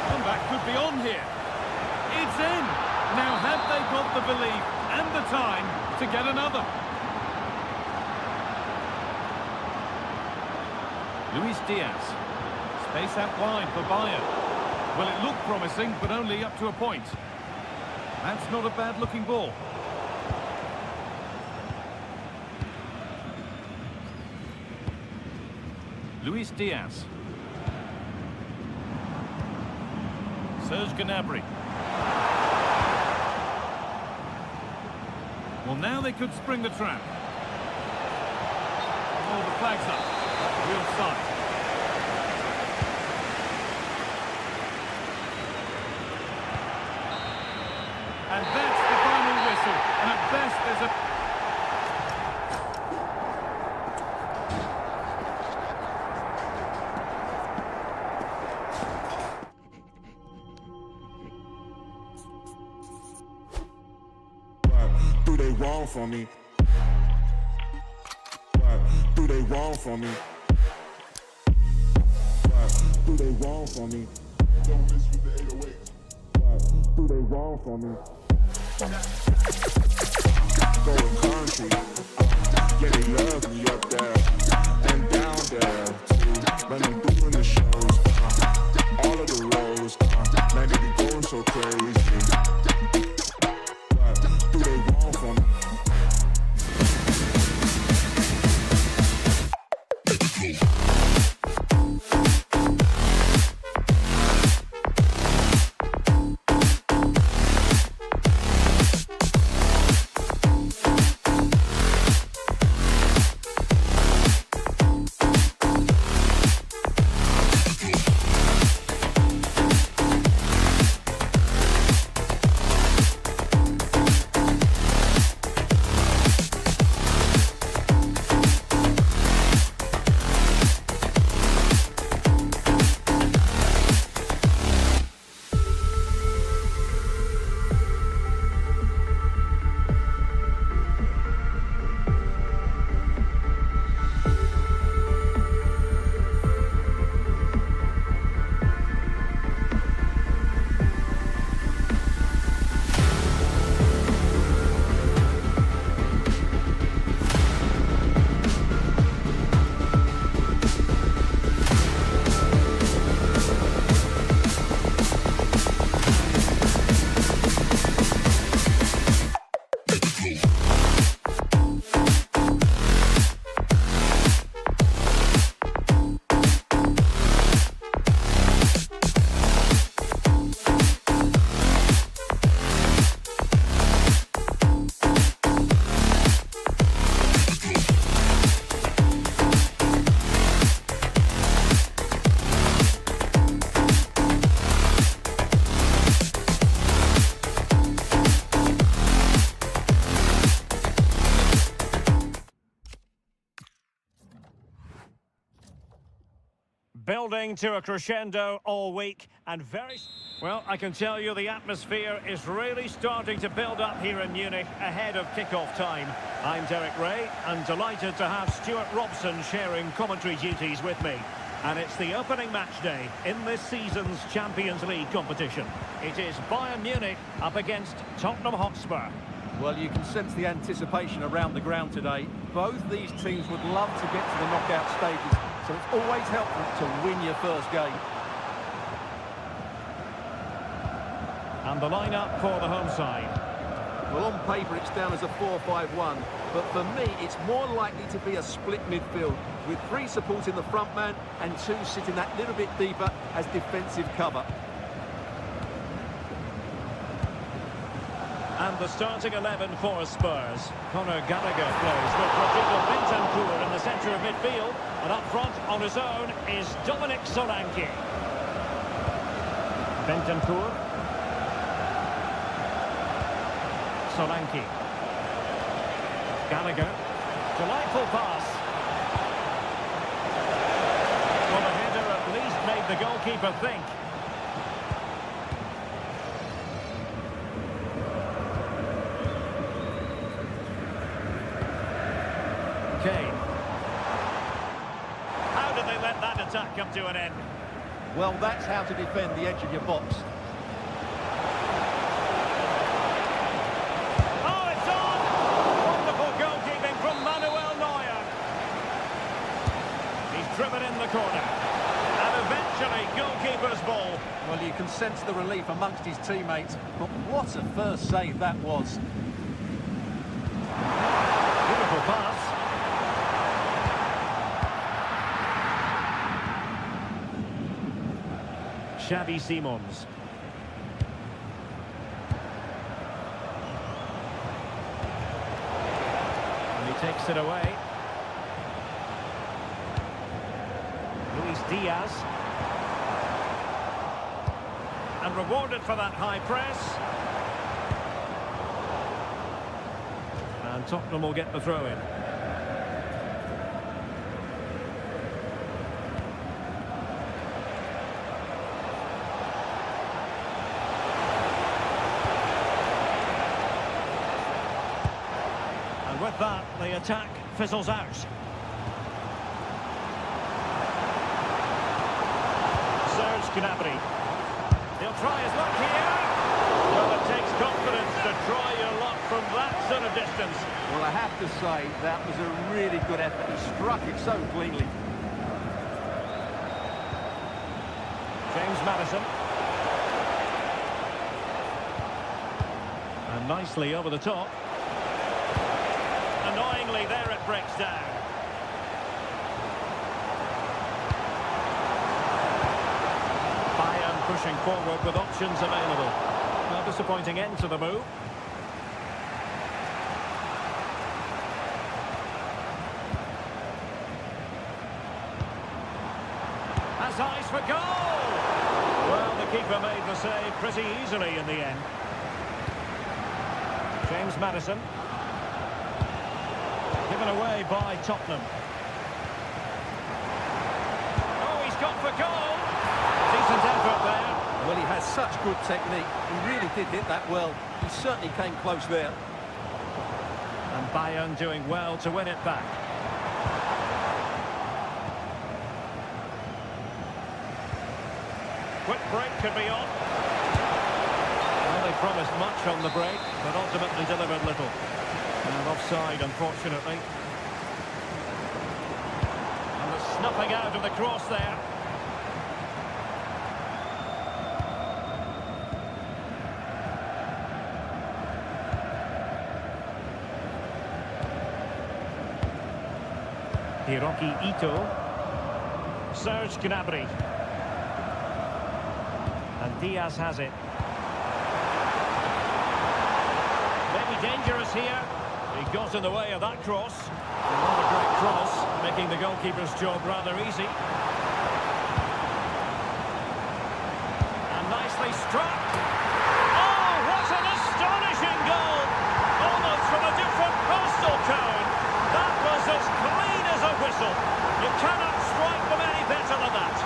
Comeback could be on here. It's in. Now have they got the belief and the time to get another? Luis Diaz. Space out wide for Bayern. Well, it looked promising, but only up to a point. That's not a bad-looking ball. Luis Diaz. Serge Gnabry. Well, now they could spring the trap. Oh, the flag's up. Real side. And that's the final whistle. And at best, there's a... Do they wrong for me? What do they wrong for me? What do they wrong for me? Don't miss with the 808. What do they wrong for me? Going country, yeah, they love me up there and down there too. When I'm doing the shows, all of the roads, man, they be going so crazy. What do they want from me? Building to a crescendo all week and very... Well, I can tell you the atmosphere is really starting to build up here in Munich ahead of kick-off time. I'm Derek Ray and delighted to have Stuart Robson sharing commentary duties with me. And it's the opening match day in this season's Champions League competition. It is Bayern Munich up against Tottenham Hotspur. Well, you can sense the anticipation around the ground today. Both these teams would love to get to the knockout stages, so it's always helpful to win your first game. And the lineup for the home side. Well, on paper it's down as a 4-5-1, but for me it's more likely to be a split midfield, with 3 supporting the front man and 2 sitting that little bit deeper as defensive cover. And the starting 11 for Spurs. Conor Gallagher plays with Rodrigo Bentancur in the centre of midfield. And up front on his own is Dominic Solanke. Bentancur. Solanke. Gallagher. Delightful pass. Well, the header at least made the goalkeeper think. Kane. How did they let that attack come to an end? Well, that's how to defend the edge of your box. Oh, it's on! Wonderful goalkeeping from Manuel Neuer. He's driven in the corner. And eventually, goalkeeper's ball. Well, you can sense the relief amongst his teammates, but what a first save that was. Beautiful pass. Xavi Simons. takes it away. Luis Diaz. And rewarded for that high press. And Tottenham will get the throw in. And with that, the attack fizzles out. Gnabry. He'll try his luck here. Well, it takes confidence to try your luck from that sort of distance. Well, I have to say, that was a really good effort. He struck it so cleanly. James Maddison. And nicely over the top. Annoyingly, there it breaks down. Pushing forward with options available. A disappointing end to the move. Has eyes for goal! Well, the keeper made the save pretty easily in the end. James Maddison. Given away by Tottenham. Oh, he's gone for goal! Decent effort there. Well, he has such good technique. He really did hit that well. He certainly came close there. And Bayern doing well to win it back. Quick break could be on. Well, they promised much on the break, but ultimately delivered little. And offside, unfortunately. And the snuffing out of the cross there. Hiroki Ito. Serge Gnabry. And Diaz has it. Maybe dangerous here. He got in the way of that cross. Another great cross, making the goalkeeper's job rather easy. And nicely struck. Oh, what an astonishing goal! Almost from a different postal code. That was as clean as a whistle. You cannot strike them any better than that.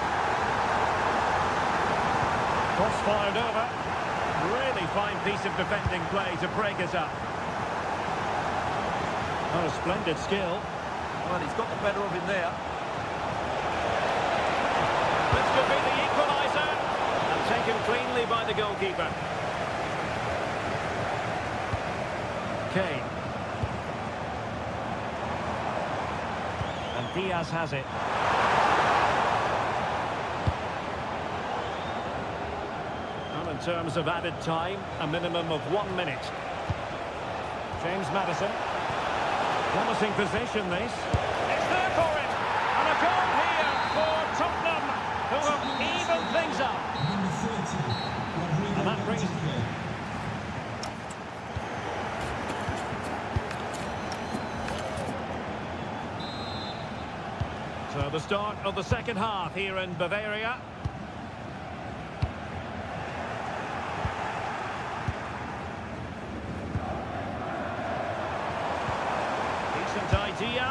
Cross fired over. Really fine piece of defending play to break it up. Oh, splendid skill. Well, he's got the better of him there. This could be the equaliser. And taken cleanly by the goalkeeper. Kane. And Diaz has it. Well, in terms of added time, a minimum of 1 minute. James Maddison. Promising position, this. It's there for him. And a goal here for Tottenham, who have evened things up. And that brings... So the start of the second half here in Bavaria. Decent idea.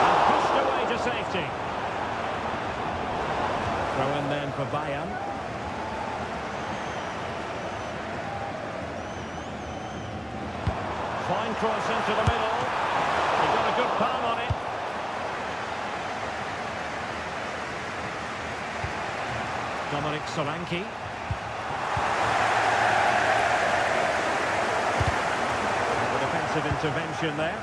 And pushed away to safety. Throw in then for Bayern. Fine cross into the middle. He got a good palm on it. Dominic Solanke. The defensive intervention there.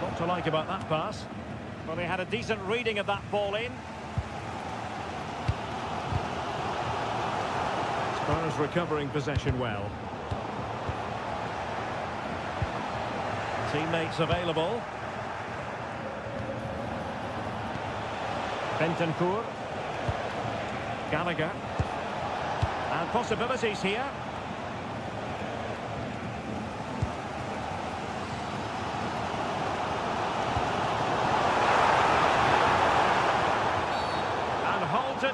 What to like about that pass? Well, they had a decent reading of that ball in. Spurs recovering possession well. Teammates available. Bentancur. Gallagher. And possibilities here.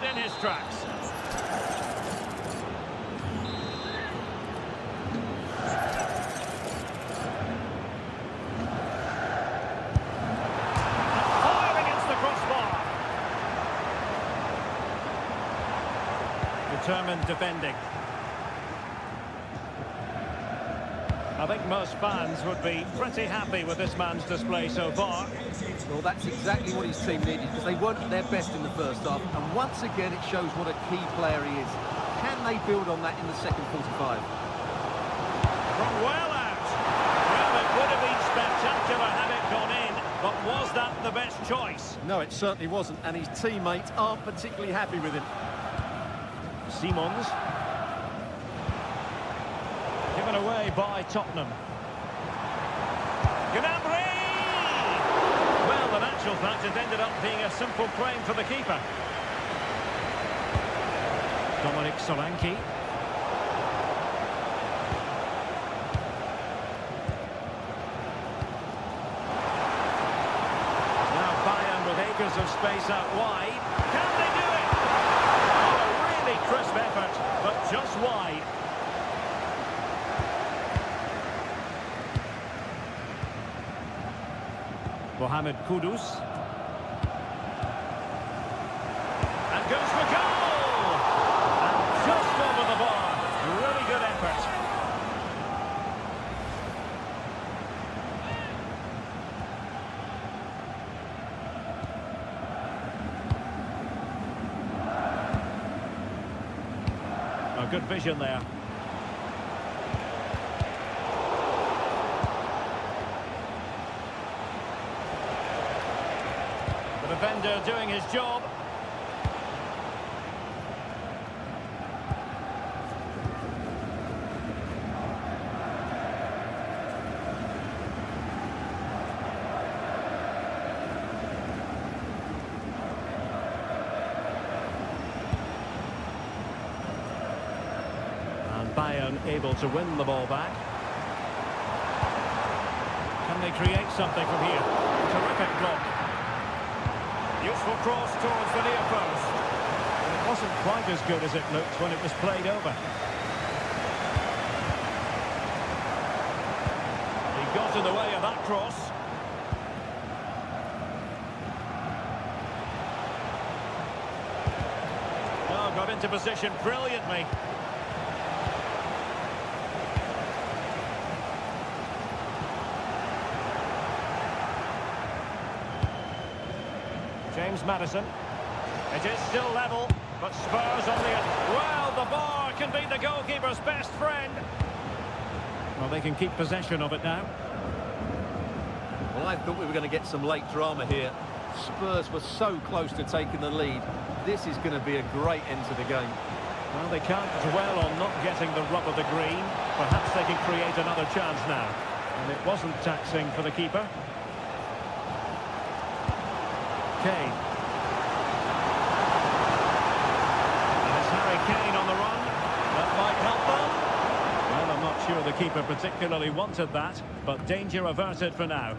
stood in his tracks. Fire against the crossbar. Determined defending. I think most fans would be pretty happy with this man's display so far. Well, that's exactly what his team needed, because they weren't at their best in the first half, and once again it shows what a key player he is. Can they build on that in the second 45? From well out. Well, it would have been spectacular had it gone in, but was that the best choice? No, it certainly wasn't, and his teammates aren't particularly happy with him. Simons. Given away by Tottenham. Gnabry! Well, in actual fact, it ended up being a simple claim for the keeper. Dominic Solanke. Now Bayern with acres of space out wide. Can they do it? Oh, a really crisp effort, but just wide. Mohamed Kudus. And goes for goal! And just over the bar. Really good effort. A good vision there. Defender doing his job. And Bayern able to win the ball back. Can they create something from here? Terrific block. Useful cross towards the near post. It wasn't quite as good as it looked when it was played over. He got in the way of that cross. Oh, got into position brilliantly. James Maddison. It is still level, but Spurs on the... Well, the bar can be the goalkeeper's best friend. Well, they can keep possession of it now. Well, I thought we were going to get some late drama here. Spurs were so close to taking the lead. This is going to be a great end to the game. Well, they can't dwell on not getting the rub of the green. Perhaps they can create another chance now. And it wasn't taxing for the keeper. Kane. And it's Harry Kane on the run. That might help them. Well, I'm not sure the keeper particularly wanted that, but danger averted for now.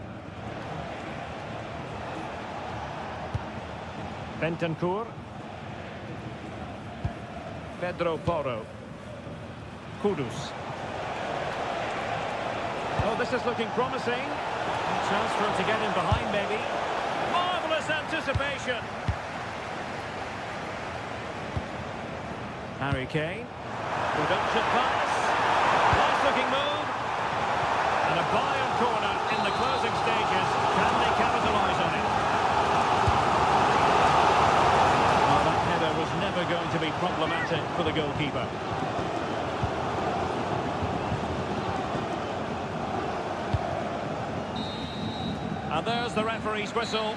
Bentancur. Pedro Porro. Kudus. Oh, this is looking promising. Chance for him to get in behind, maybe. Marvellous anticipation. Harry Kane. Production pass. Nice looking move. And a Bayern corner in the closing stages. Can they capitalise on it? Well, that header was never going to be problematic for the goalkeeper. And there's the referee's whistle.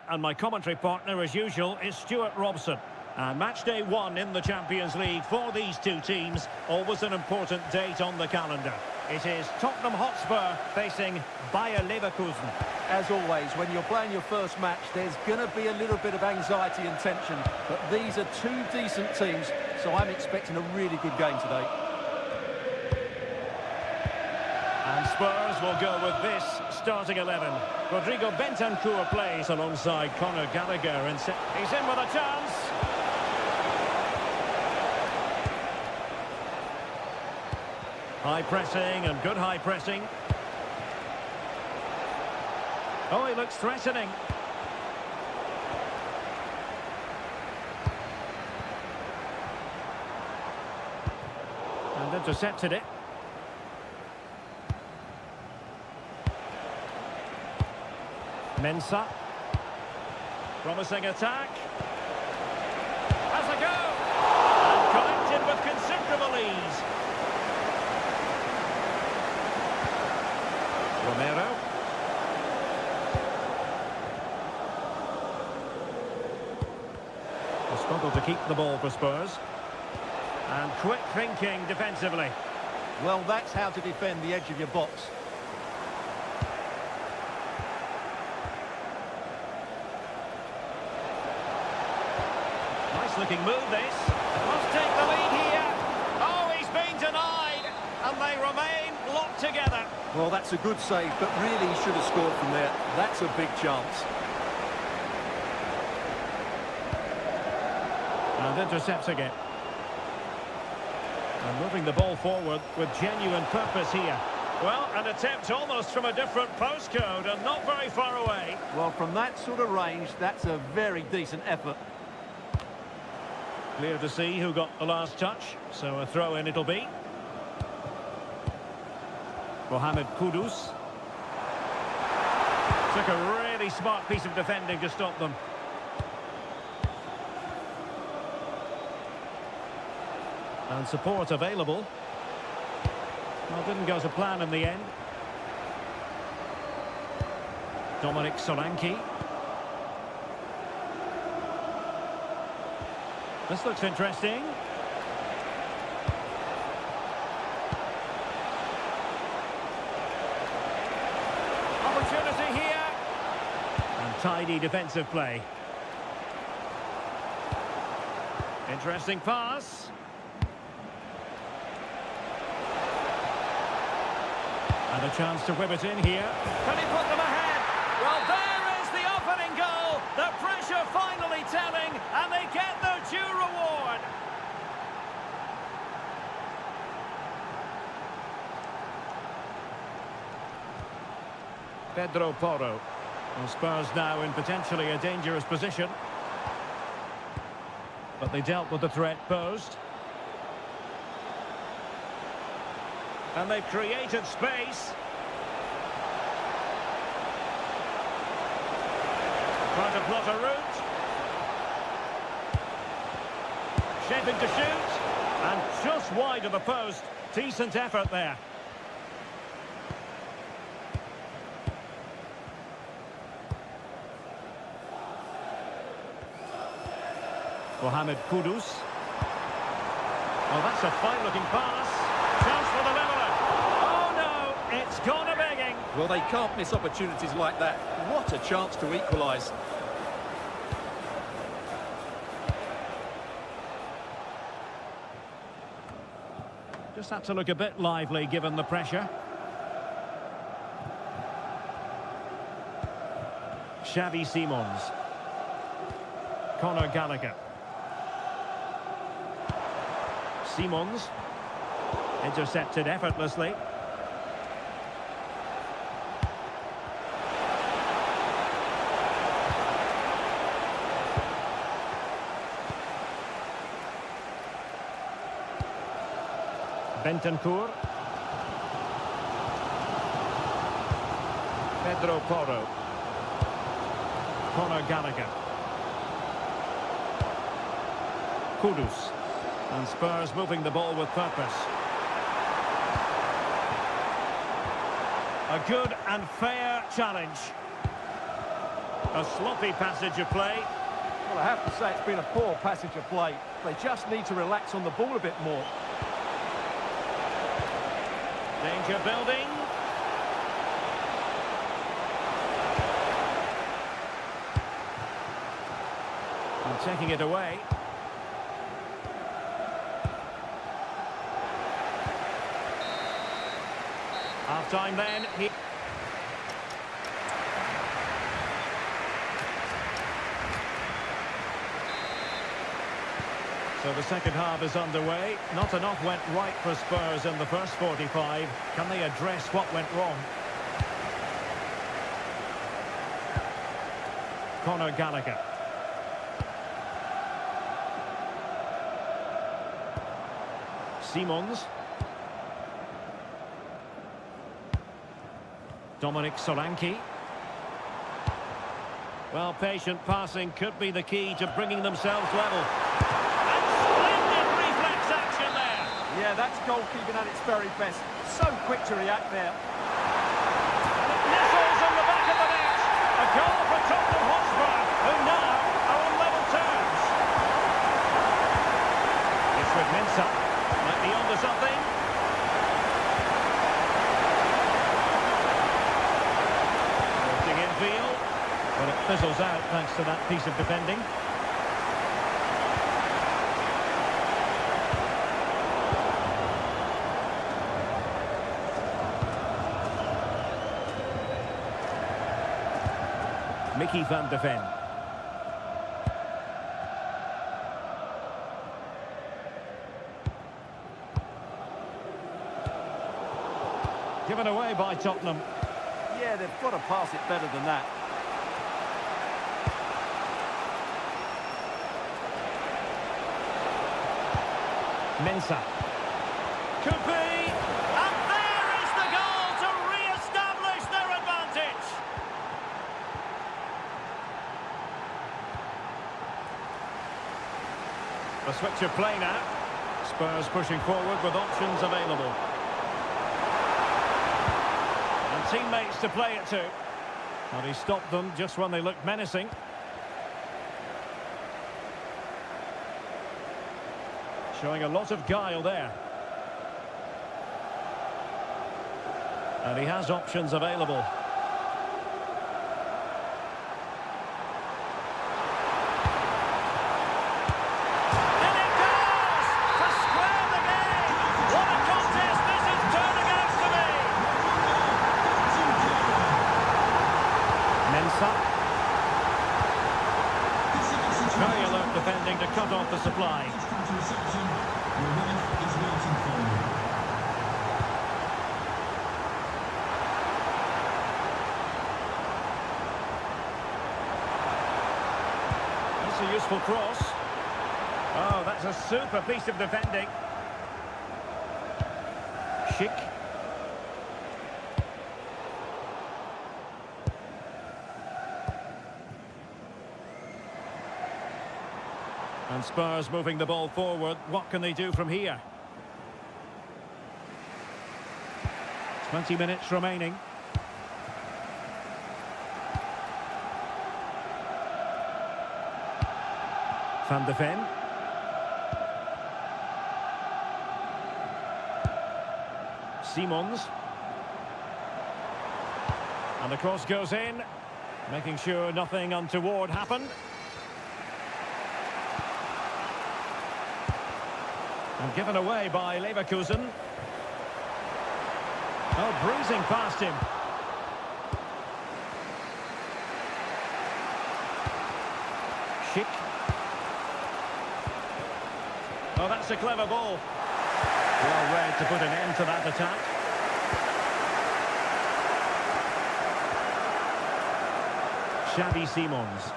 Ray, and my commentary partner, as usual, is Stuart Robson. And match day 1 in the Champions League for these two teams. Always an important date on the calendar. It is Tottenham Hotspur facing Bayer Leverkusen. As always, when you're playing your first match, there's going to be a little bit of anxiety and tension. But these are two decent teams, so I'm expecting a really good game today. And Spurs will go with this starting 11. Rodrigo Bentancur plays alongside Conor Gallagher. And he's in with a chance. High pressing and good high pressing. Oh, he looks threatening. And intercepted it. Mensah. Promising attack. Has a go. And collected with considerable ease. Romero. They struggle to keep the ball for Spurs. And quick thinking defensively. Well, that's how to defend the edge of your box. Nice looking move this. Must take the lead here. Oh, he's been denied. And they remain locked together. Well, that's a good save, but really he should have scored from there. That's a big chance. And intercepting it. And moving the ball forward with genuine purpose here. Well, an attempt almost from a different postcode and not very far away. Well, from that sort of range, that's a very decent effort. Clear to see who got the last touch, so a throw-in it'll be. Mohamed Kudus. Took a really smart piece of defending to stop them. And support available. Well, didn't go to plan in the end. Dominic Solanke. This looks interesting. Opportunity here. And tidy defensive play. Interesting pass. And a chance to whip it in here. Can he put them ahead? Well, there is the opening goal. The pressure finally telling, and they get their due reward. Pedro Porro. Well, Spurs now in potentially a dangerous position. But they dealt with the threat posed. And they've created space. Trying to plot a route. Shaping to shoot. And just wide of the post. Decent effort there. Mohamed Kudus. Oh, that's a fine-looking pass. Chance for the leveller. Oh, no, it's gone a-begging. Well, they can't miss opportunities like that. What a chance to equalise. Just had to look a bit lively given the pressure. Xavi Simons. Conor Gallagher. Simons. Intercepted effortlessly. Bentancur. Pedro Porro. Conor Gallagher. Kudus. And Spurs moving the ball with purpose. A good and fair challenge. A sloppy passage of play. Well, I have to say it's been a poor passage of play. They just need to relax on the ball a bit more. Danger building. And taking it away. Half-time then. So the second half is underway. Not enough went right for Spurs in the first 45. Can they address what went wrong? Conor Gallagher. Simons. Dominic Solanke. Well, patient passing could be the key to bringing themselves level. And splendid reflex action there. Yeah, that's goalkeeping at its very best. So quick to react there. And it nestles on the back of the net. A goal for Tottenham Hotspur, who now are on level terms. It's with Mensah. Might be onto something. Working infield. But it fizzles out thanks to that piece of defending. Mickey van de Ven. Given away by Tottenham. Yeah, they've got to pass it better than that. Mensah. Could be. And there is the goal to re-establish their advantage. A switch of play now. Spurs pushing forward with options available. And teammates to play it to. And he stopped them just when they looked menacing. Showing a lot of guile there. And he has options available. And it goes! To square the game! What a contest this is turning out to be! Mensah. Very alert defending to cut off the supply. That's a useful cross. Oh, that's a super piece of defending. Schick. And Spurs moving the ball forward. What can they do from here? 20 minutes remaining. Van de Ven. Simons. And the cross goes in, making sure nothing untoward happened. And given away by Leverkusen. Oh, bruising past him. Schick. Oh, that's a clever ball. Well read to put an end to that attack. Xavi Simons.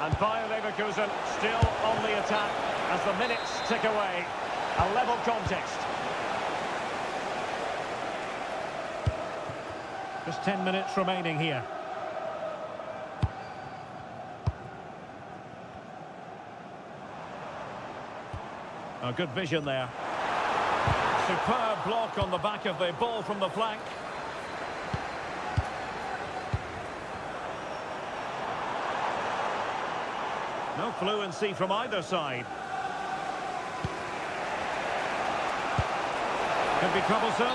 And Bayer Leverkusen still on the attack as the minutes tick away. A level contest. Just 10 minutes remaining here. Oh, good vision there. Superb block on the back of the ball from the flank. No fluency from either side. Could be troublesome.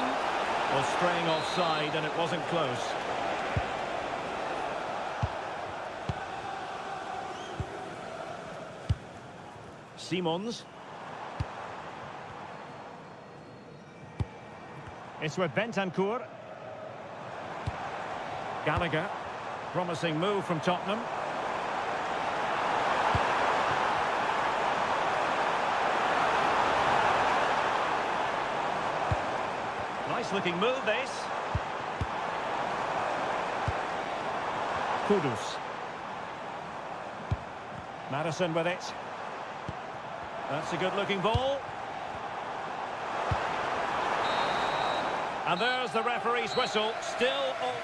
Well, straying offside, and it wasn't close. Simons. It's with Bentancur. Gallagher. Promising move from Tottenham. Nice looking move, this. Kudus. Madison with it. That's a good looking ball. And there's the referee's whistle. Still all...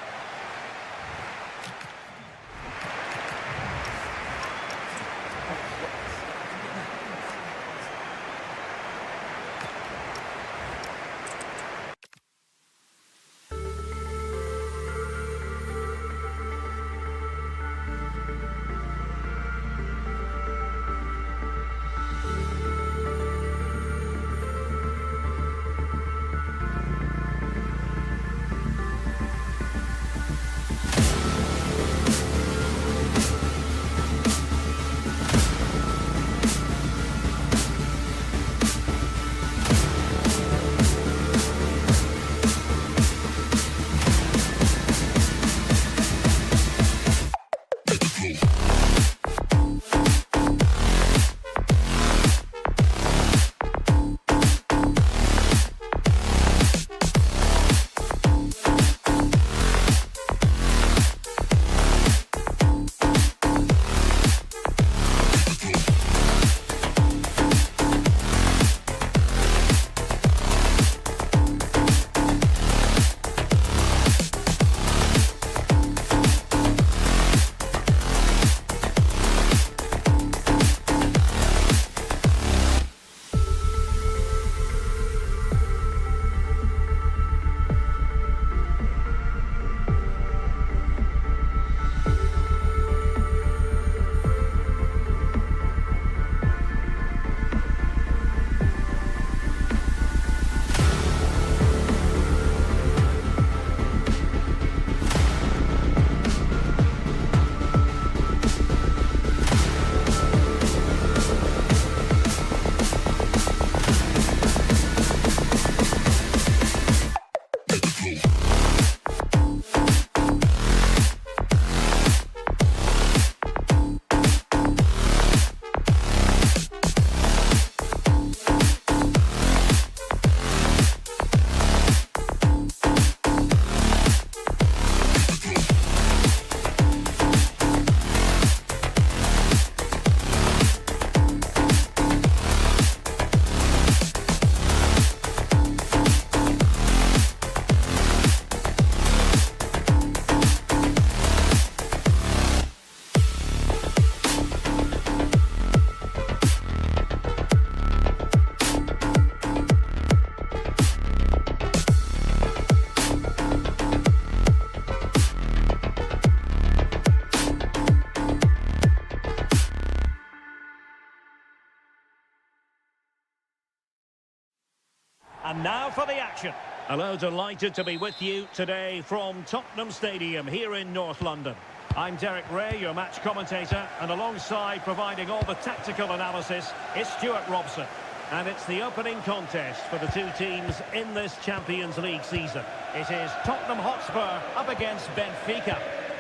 And now for the action. Hello, delighted to be with you today from Tottenham Stadium here in North London. I'm Derek Ray, your match commentator, and alongside providing all the tactical analysis is Stuart Robson. And it's the opening contest for the two teams in this Champions League season. It is Tottenham Hotspur up against Benfica.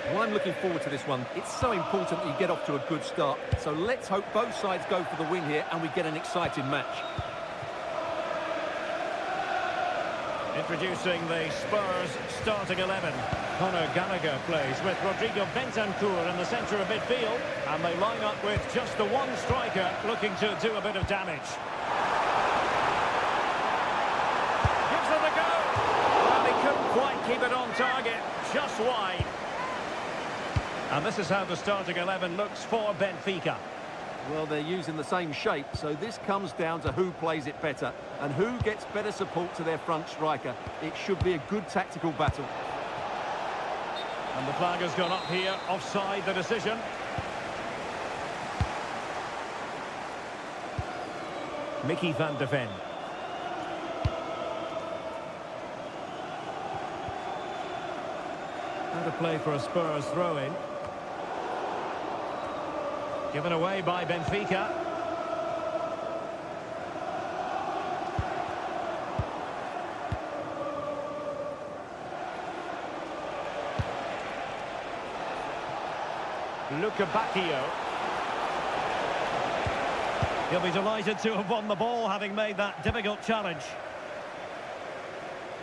Well, I'm looking forward to this one. It's so important that you get off to a good start. So let's hope both sides go for the win here and we get an exciting match. Introducing the Spurs starting 11. Conor Gallagher plays with Rodrigo Bentancur in the centre of midfield. And they line up with just the one striker looking to do a bit of damage. Gives it a go. Well, they couldn't quite keep it on target. Just wide. And this is how the starting 11 looks for Benfica. Well, they're using the same shape, so this comes down to who plays it better and who gets better support to their front striker. It should be a good tactical battle. And the flag has gone up here, offside the decision. Mickey van de Ven. And a play for a Spurs throw-in. Given away by Benfica. Bacchio. He'll be delighted to have won the ball, having made that difficult challenge.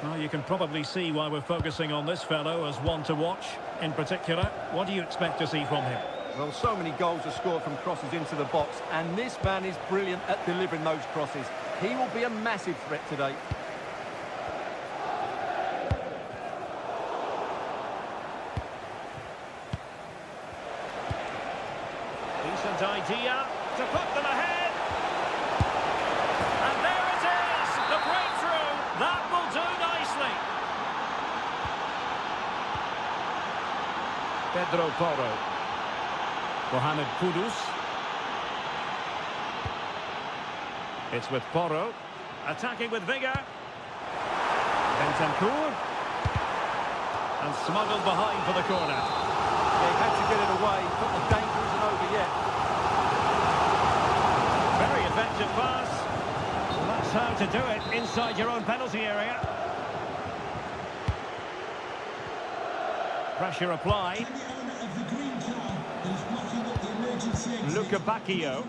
Well, you can probably see why we're focusing on this fellow as one to watch. In particular, what do you expect to see from him? Well, so many goals are scored from crosses into the box, and this man is brilliant at delivering those crosses. He will be a massive threat today. Decent idea to put them ahead. And there it is, the breakthrough. That will do nicely. Pedro Porro. Mohamed Kudus. It's with Porro. Attacking with vigour. Bentancur. And smuggled behind for the corner. They had to get it away, but the danger isn't over yet. Very effective pass. Well, that's how to do it inside your own penalty area. Pressure applied. Bacchio.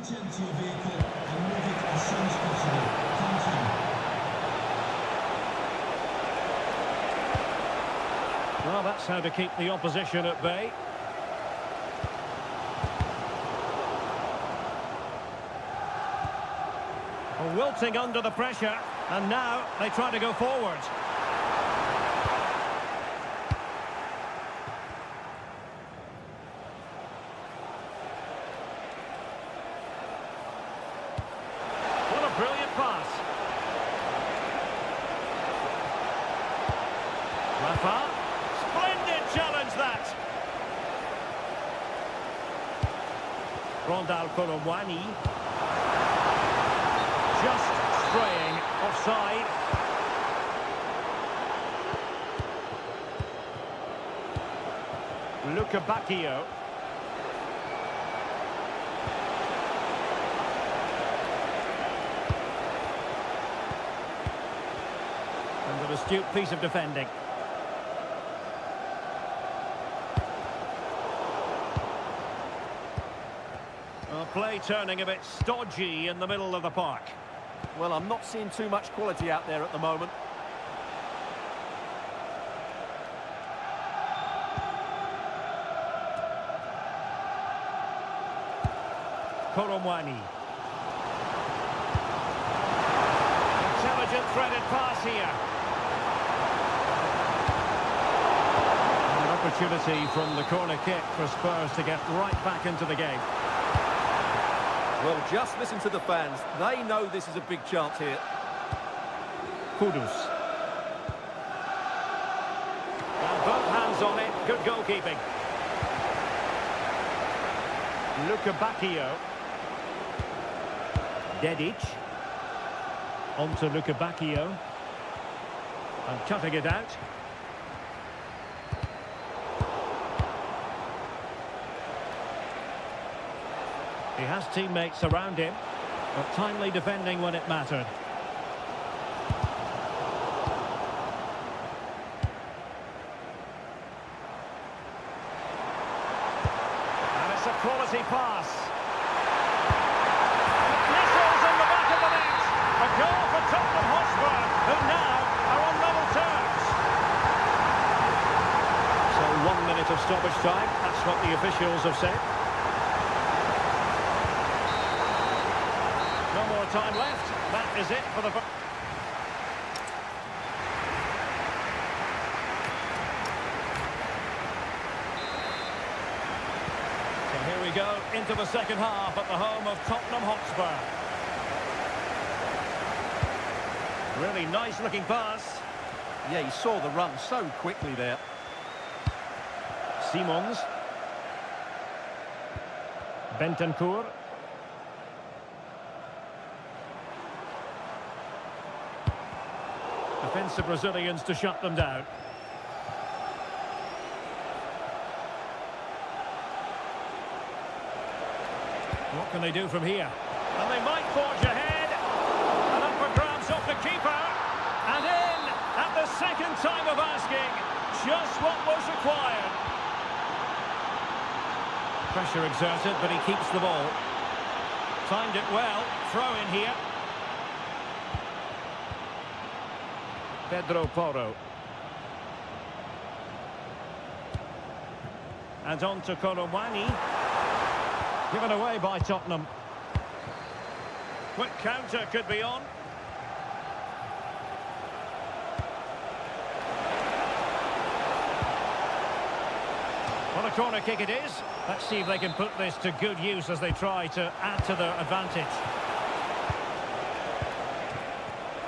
Well, that's how to keep the opposition at bay. Wilting under the pressure, and now they try to go forward. What a brilliant pass. Rafa, splendid challenge that. Rondal Colomwani. Just straying offside. Bacchio. And an astute piece of defending. Well, play turning a bit stodgy in the middle of the park. Well, I'm not seeing too much quality out there at the moment. Colomwani. Intelligent threaded pass here. And an opportunity from the corner kick for Spurs to get right back into the game. Well, just listen to the fans. They know this is a big chance here. Kudus. And both hands on it. Good goalkeeping. Bacchio. Dedic. On to Bacchio. And cutting it out. He has teammates around him, but timely defending when it mattered. And it's a quality pass. Missiles in the back of the net. A goal for Tottenham Hotspur, who now are on level terms. So 1 minute of stoppage time. That's what the officials have said. No more time left. That is it for the... So here we we go into the second half at the home of Tottenham Hotspur. Really nice looking pass. Yeah, he saw the run so quickly there. Simons. Bentancur. Defensive Brazilians to shut them down. What can they do from here? And they might forge ahead. And up for grabs off the keeper. And in at the second time of asking. Just what was required. Pressure exerted, but he keeps the ball. Timed it well. Throw in here. Pedro Porro. And on to Colomwani. Given away by Tottenham. Quick counter could be on. What a corner kick it is. Let's see if they can put this to good use as they try to add to their advantage.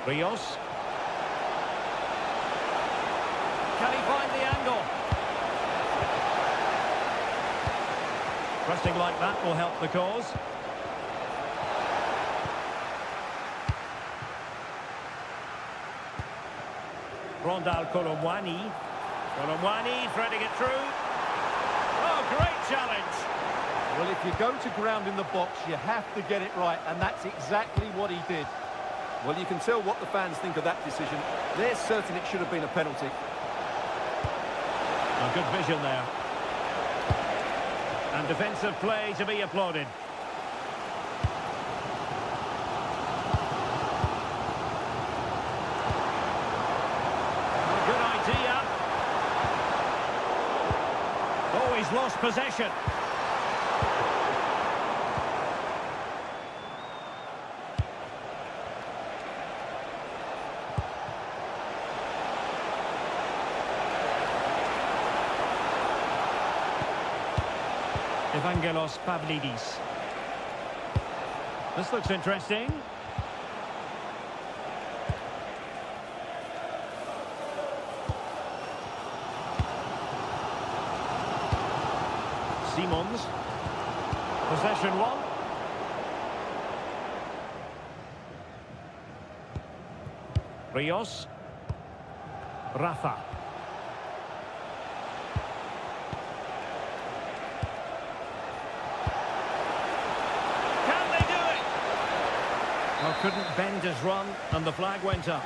Rios. Can he find the angle? Pressing like that will help the cause. Rondal Colomwani. Colomwani threading it through. Oh, great challenge. Well, if you go to ground in the box, you have to get it right, and that's exactly what he did. Well, you can tell what the fans think of that decision. They're certain it should have been a penalty. A good vision there. And defensive play to be applauded. Good idea. Oh, he's lost possession. Evangelos Pavlidis. This looks interesting. Simons. Possession one. Rios. Rafa. Well, couldn't bend his run, and the flag went up.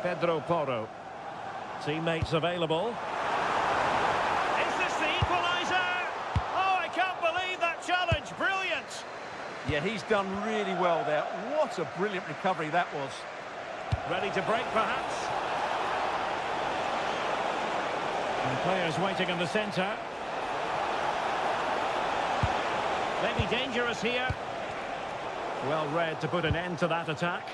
Pedro Porro. Teammates available. Is this the equaliser? Oh, I can't believe that challenge. Brilliant. Yeah, he's done really well there. What a brilliant recovery that was. Ready to break, perhaps. And players waiting in the centre. Maybe dangerous here. Well read to put an end to that attack.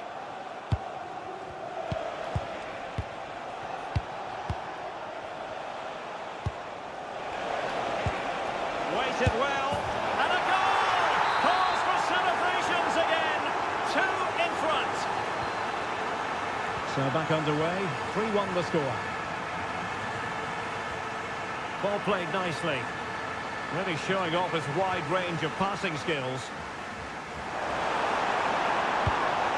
Waited well. And a goal! Cause for celebrations again. 2 in front. So back underway. 3-1 the score. Ball played nicely. Really showing off his wide range of passing skills.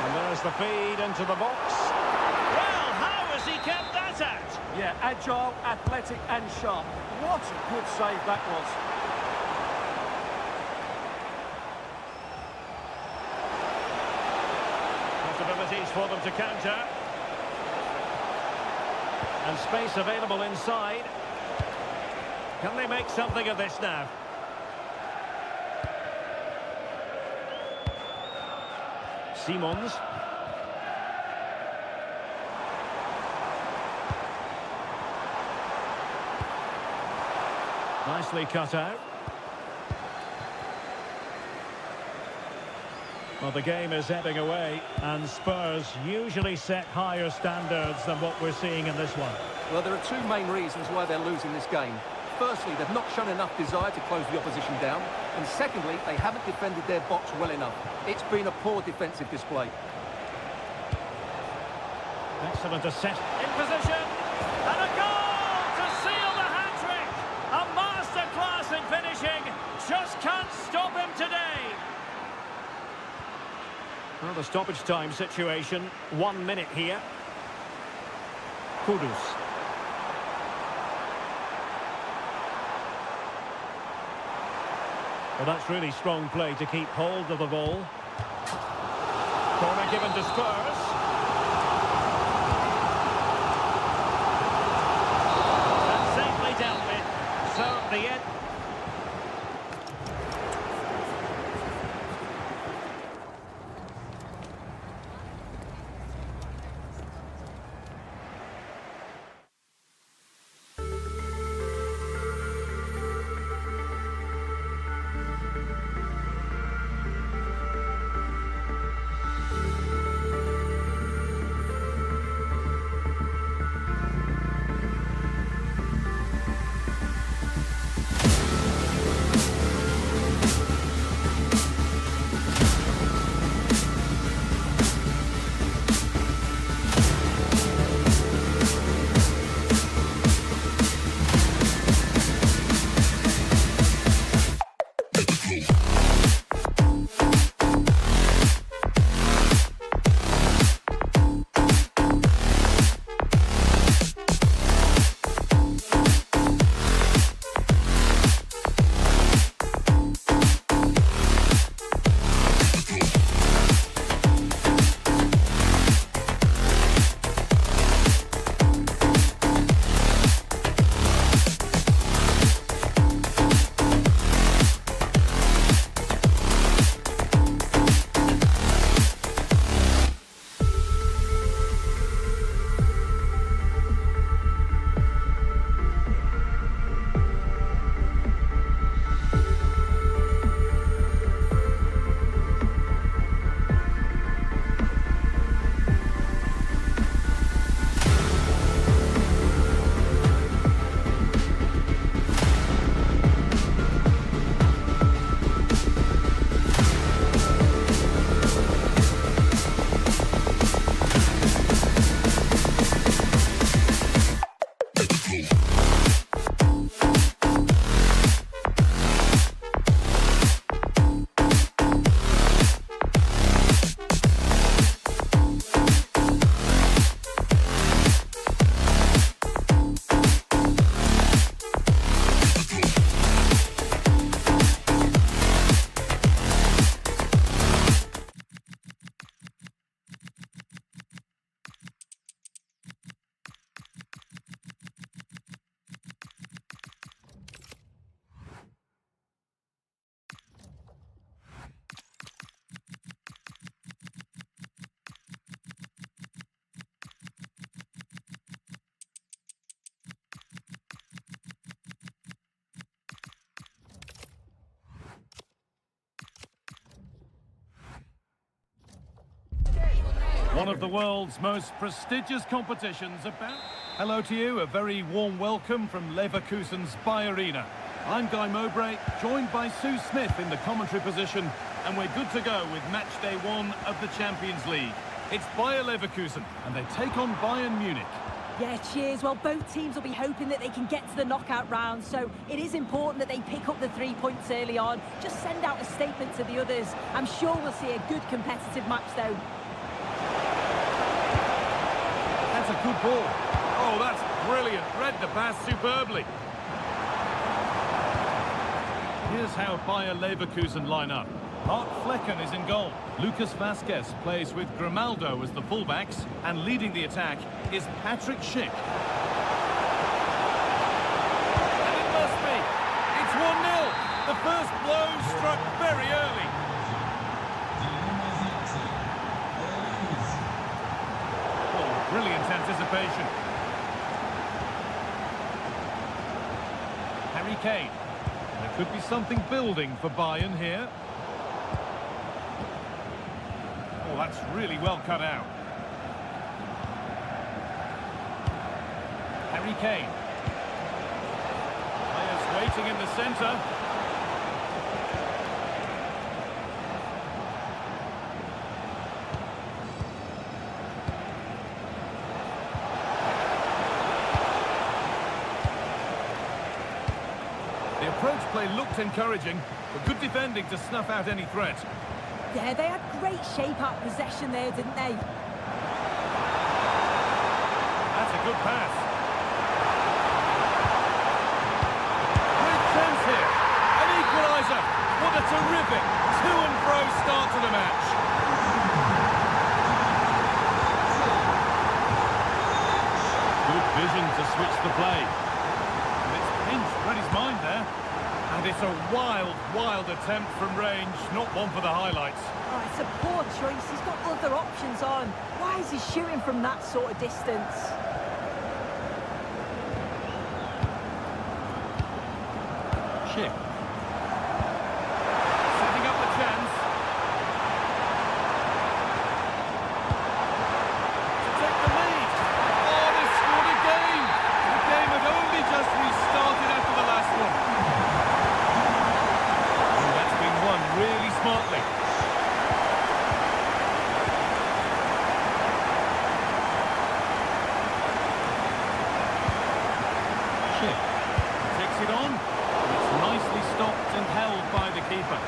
And there's the feed into the box. Well, how has he kept that out? Yeah, agile, athletic and sharp. What a good save that was. Possibilities for them to counter. And space available inside. Can they make something of this now? Simons. Nicely cut out. Well, the game is ebbing away, and Spurs usually set higher standards than what we're seeing in this one. Well, there are two main reasons why they're losing this game. Firstly, they've not shown enough desire to close the opposition down. And secondly, they haven't defended their box well enough. It's been a poor defensive display. Excellent assist. In position. And a goal to seal the hat-trick. A masterclass in finishing. Just can't stop him today. Well, the stoppage time situation. 1 minute here. Kudus. Well, that's really strong play to keep hold of the ball. Corner given to Spurs. That's safely dealt with. So, the end. One of the world's most prestigious competitions about... Hello to you, a very warm welcome from Leverkusen's Bayern. I'm Guy Mowbray, joined by Sue Smith in the commentary position, and we're good to go with match day 1 of the Champions League. It's Bayer Leverkusen, and they take on Bayern Munich. Yeah, cheers. Well, both teams will be hoping that they can get to the knockout round, so it is important that they pick up the 3 points early on. Just send out a statement to the others. I'm sure we'll see a good competitive match, though. That's a good ball. Oh, that's brilliant. Read the pass superbly. Here's how Bayer Leverkusen line up. Mark Flecken is in goal. Lucas Vazquez plays with Grimaldo as the fullbacks, and leading the attack is Patrick Schick. And it must be. It's 1-0. The first blow struck very early. Oh, brilliant anticipation. Harry Kane. There could be something building for Bayern here. that's really well cut out. Harry Kane. Players waiting in the centre. The approach play looked encouraging, but good defending to snuff out any threat. Yeah, they had great shape out possession there, didn't they? That's a good pass. Great chance here. An equaliser. What a terrific to and fro start to the match. Good vision to switch the play. And it's pinched Freddie's mind there. And it's a wild, wild attempt from range, not one for the highlights. Oh, it's a poor choice. He's got other options on. Why is he shooting from that sort of distance? Chip. Setting up the chance. To take the lead. Oh, they've scored again. The game had only just restarted after the last one. And that's been won really smartly. Chip. Takes it on. It's nicely stopped and held by the keeper.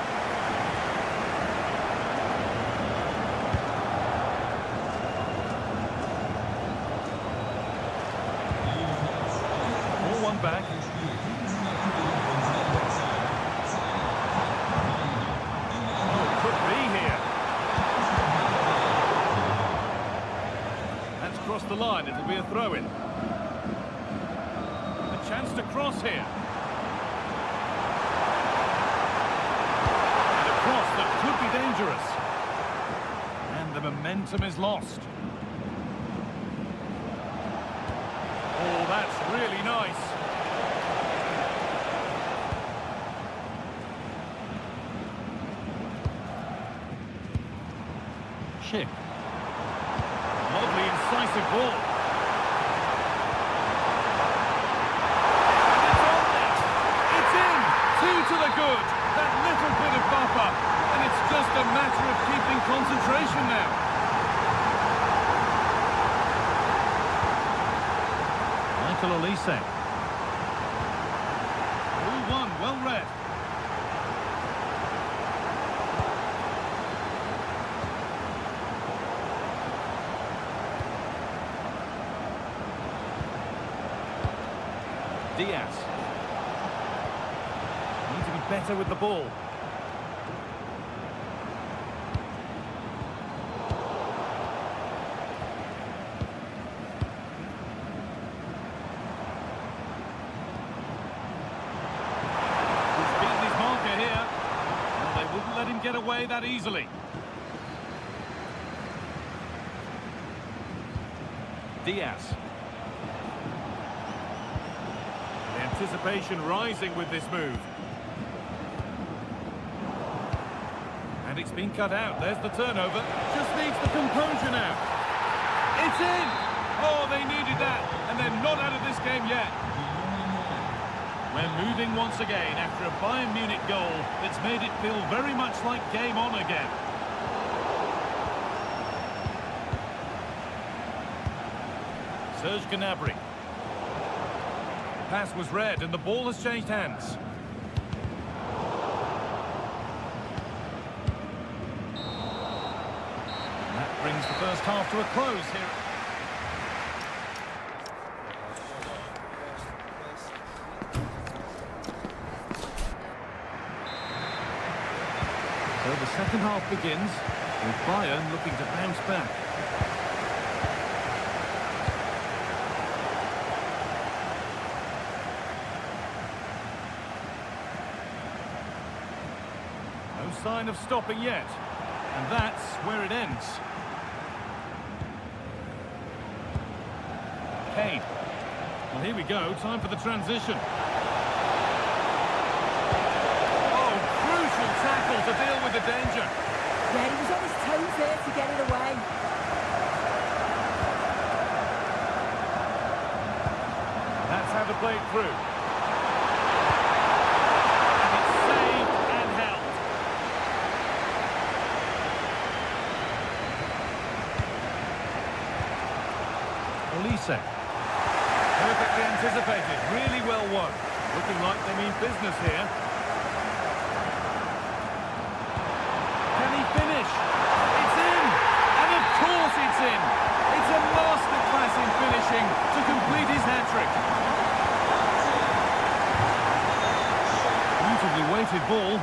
More one back. Oh, could be here. That's crossed the line. It'll be a throw-in. A chance to cross here. That could be dangerous. And the momentum is lost. Oh, that's really nice. Chip. Lovely incisive ball. It's on there. It's in. 2 to the good. That little bit of buffer. And it's just a matter of keeping concentration now. Michael Olise. 0-1, well read. Diaz. Need to be better with the ball. Let him get away that easily. Diaz. The anticipation rising with this move. And it's been cut out. There's the turnover. Just needs the composure now. It's in! Oh, they needed that. And they're not out of this game yet. We're moving once again after a Bayern Munich goal that's made it feel very much like game on again. Serge Gnabry. Pass was read and the ball has changed hands. And that brings the first half to a close here. So the second half begins with Bayern looking to bounce back. No sign of stopping yet. And that's where it ends. Kane. Well, here we go. Time for the transition. Tackle to deal with the danger. Yeah, he was on his toes Who's there to get it away? That's how to play it through. And it's saved and held. Olise. Perfectly anticipated, really well won. Looking like they mean business here. Can he finish? It's in! And of course it's in! It's a masterclass in finishing to complete his hat-trick. Beautifully weighted ball.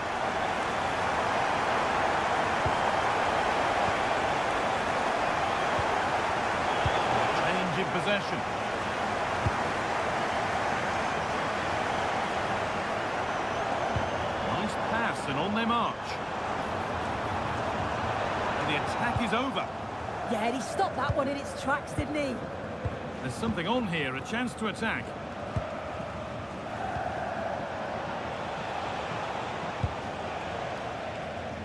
Change in possession. Nice pass and on their march. And the attack is over. Yeah, he stopped that one in its tracks, didn't he? There's something on here, a chance to attack.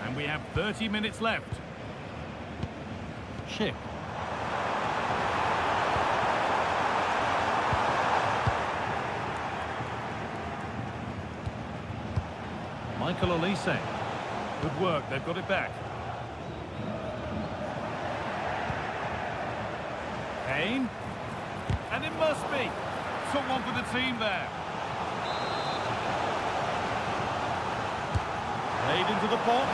And we have 30 minutes left. Chip. Michael Olise. Good work, they've got it back. Kane. And it must be. Someone for the team there. Played into the box.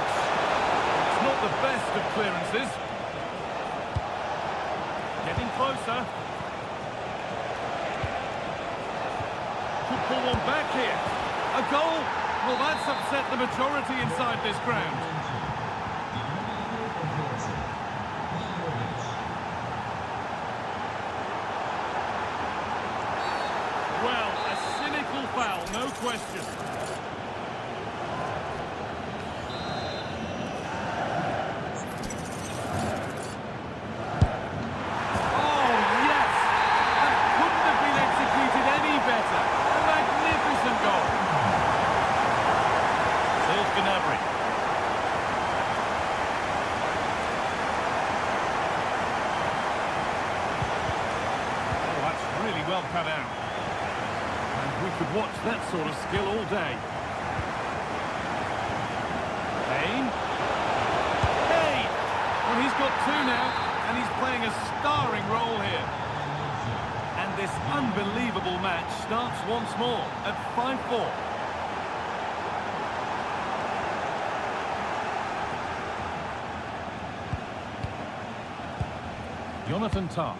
It's not the best of clearances. Getting closer. Could pull one back here. A goal. Well, that's upset the majority inside this ground. Well, a cynical foul, no question. Oh, yes! That couldn't have been executed any better. A magnificent goal. There's Gnabry. Oh, that's really well cut out. We could watch that sort of skill all day. Kane. Kane! Well, he's got two now, and he's playing a starring role here. And this unbelievable match starts once more at 5-4. Jonathan Tah.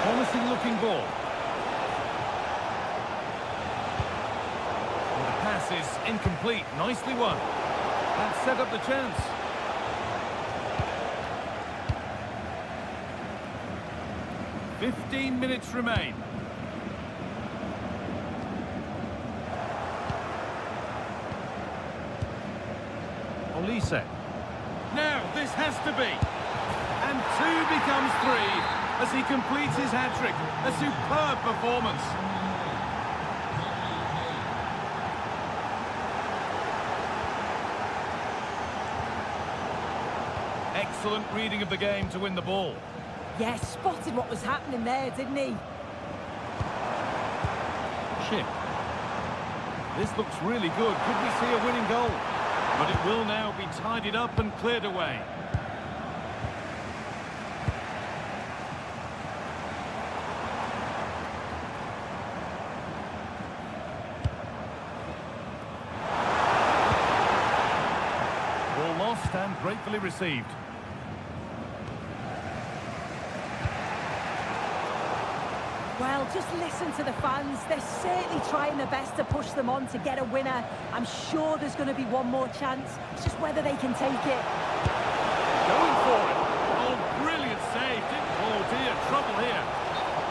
Promising looking ball. Well, the pass is incomplete. Nicely won. That set up the chance. "15 minutes remain. Olise. Now, this has to be. And 2 becomes 3. As he completes his hat-trick. A superb performance. Excellent reading of the game to win the ball. Yeah, spotted what was happening there, didn't he? Chip. This looks really good. Could we see a winning goal? But it will now be tidied up and cleared away. And gratefully received. Well, just listen to the fans. They're certainly trying their best to push them on to get a winner. I'm sure there's going to be one more chance. It's just whether they can take it. Going for it. Oh, brilliant save. Oh dear, trouble here.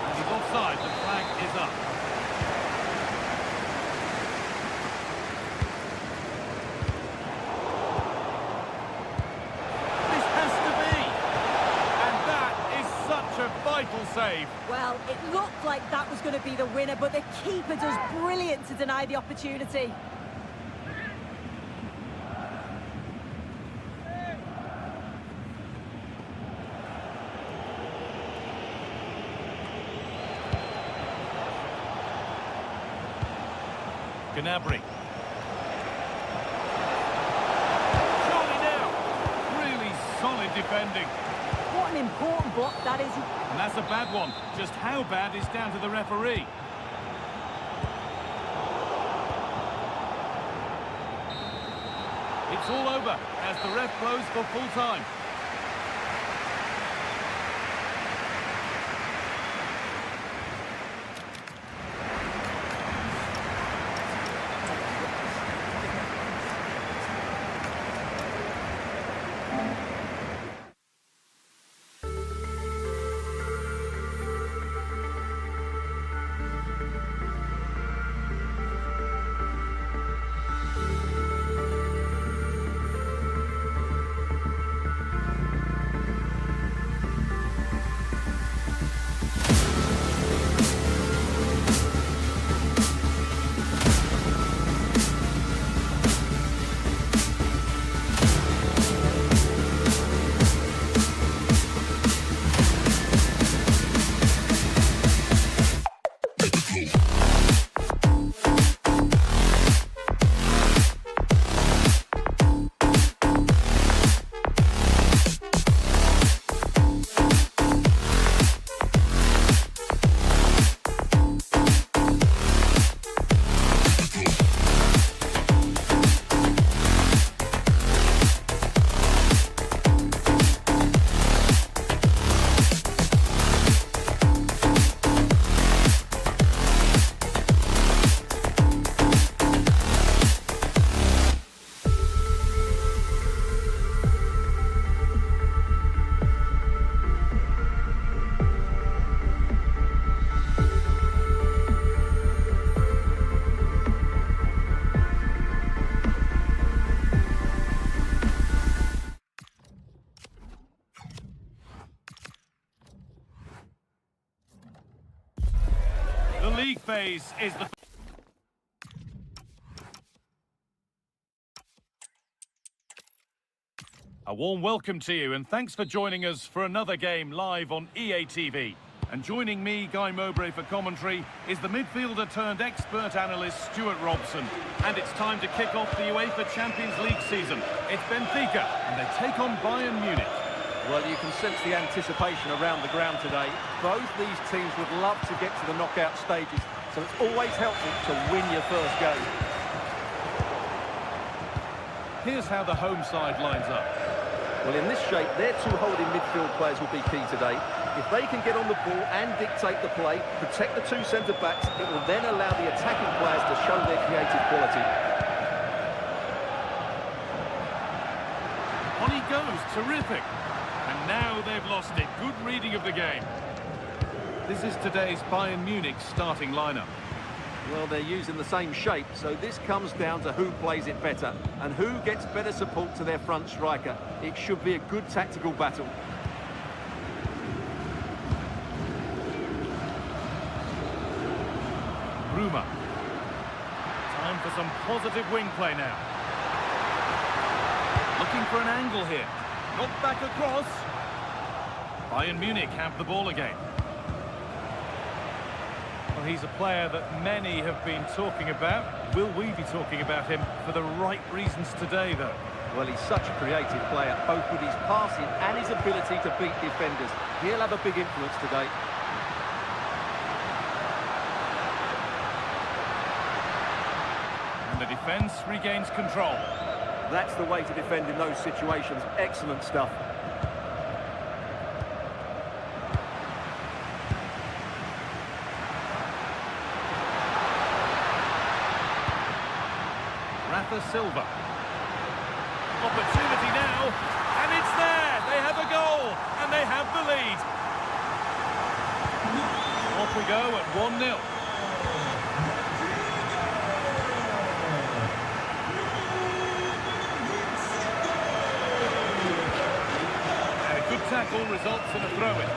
And he's offside. The flag is up. Vital save. Well, it looked like that was going to be the winner, but the keeper does brilliant to deny the opportunity. Gnabry. Surely now. Really solid defending. What an important block that is. And that's a bad one. Just how bad is down to the referee. It's all over as the ref blows for full time. The league phase is the... A warm welcome to you and thanks for joining us for another game live on EA TV. And joining me, Guy Mowbray, for commentary is the midfielder turned expert analyst Stuart Robson. And it's time to kick off the UEFA Champions League season. It's Benfica and they take on Bayern Munich. Well, you can sense the anticipation around the ground today. Both these teams would love to get to the knockout stages, so it's always helpful to win your first game. Here's how the home side lines up. Well, in this shape, their two holding midfield players will be key today. If they can get on the ball and dictate the play, protect the two centre-backs, it will then allow the attacking players to show their creative quality. On he goes, terrific. And now they've lost it. Good reading of the game. This is today's Bayern Munich starting lineup. Well, they're using the same shape, so this comes down to who plays it better and who gets better support to their front striker. It should be a good tactical battle. Ruma. Time for some positive wing play now. Looking for an angle here. Knocked back across. Bayern Munich have the ball again. Well, he's a player that many have been talking about. Will we be talking about him for the right reasons today, though? Well, he's such a creative player, both with his passing and his ability to beat defenders. He'll have a big influence today. And the defence regains control. That's the way to defend in those situations. Excellent stuff. Rafa Silva. Opportunity now, and it's there! They have a goal, and they have the lead. Off we go at 1-0. A good tackle results in a throw-in.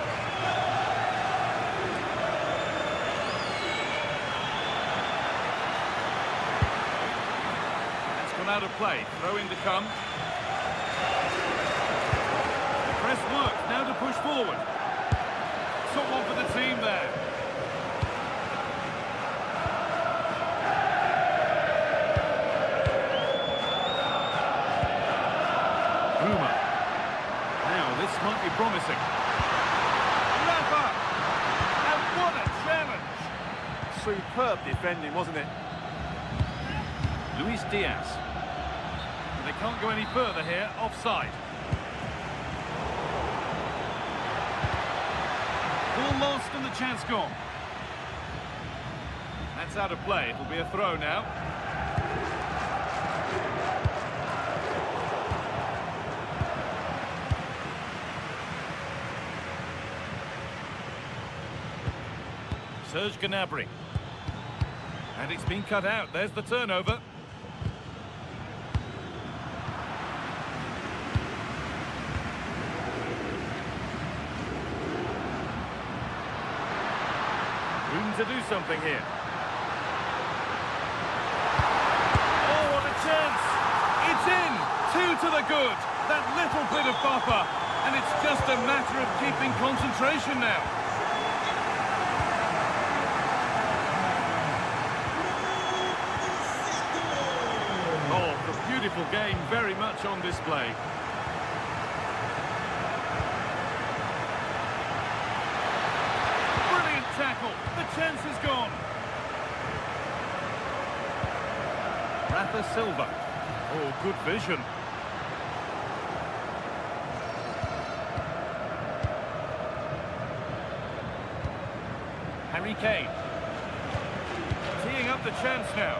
Out of play, throwing to come. The press works, now to push forward. Top one for the team there. this might be promising. Rafa! And what a challenge! Superb defending, wasn't it? Luis Diaz. They can't go any further here, offside. Ball lost and the chance gone. That's out of play. It'll be a throw now. Serge Gnabry. And it's been cut out. There's the turnover. Room to do something here. Oh, what a chance! It's in! 2 to the good! That little bit of buffer. And it's just a matter of keeping concentration now. Oh, the beautiful game very much on display. Brilliant tackle. The chance is gone. Rafa Silva. Oh, good vision. Harry Kane. Teeing up the chance now.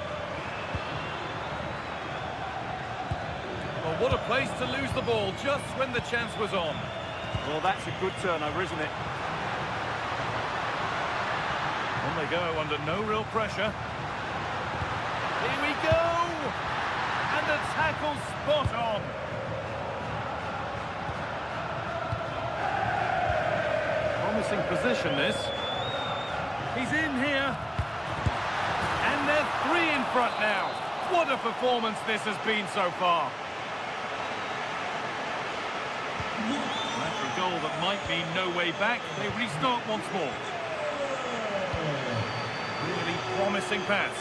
Well, what a place to lose the ball just when the chance was on. Well, that's a good turnover, isn't it? On they go under no real pressure. Here we go! And the tackle spot on. Promising position this. He's in here. And they're 3 in front now. What a performance this has been so far. After a goal that might mean no way back, they restart once more. Really promising pass.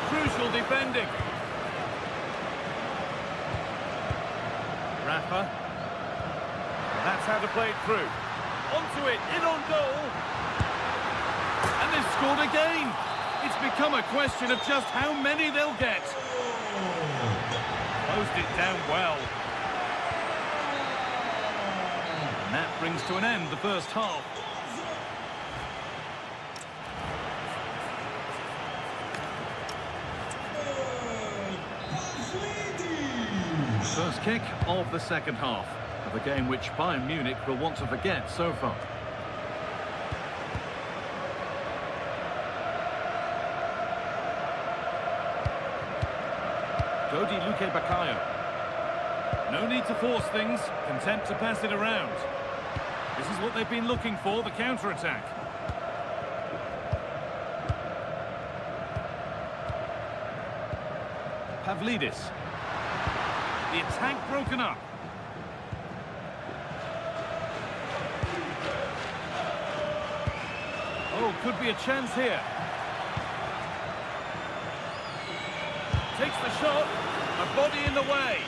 Crucial defending. Rafa. That's how to play it through. Onto it, in on goal. And they've scored again. It's become a question of just how many they'll get. Closed it down well. And that brings to an end the first half. First kick of the second half of a game which Bayern Munich will want to forget so far. Dodi Luque Bakayo. No need to force things, content to pass it around. This is what they've been looking for, the counter-attack. Pavlidis. The attack broken up. Oh, could be a chance here. Takes the shot. A body in the way.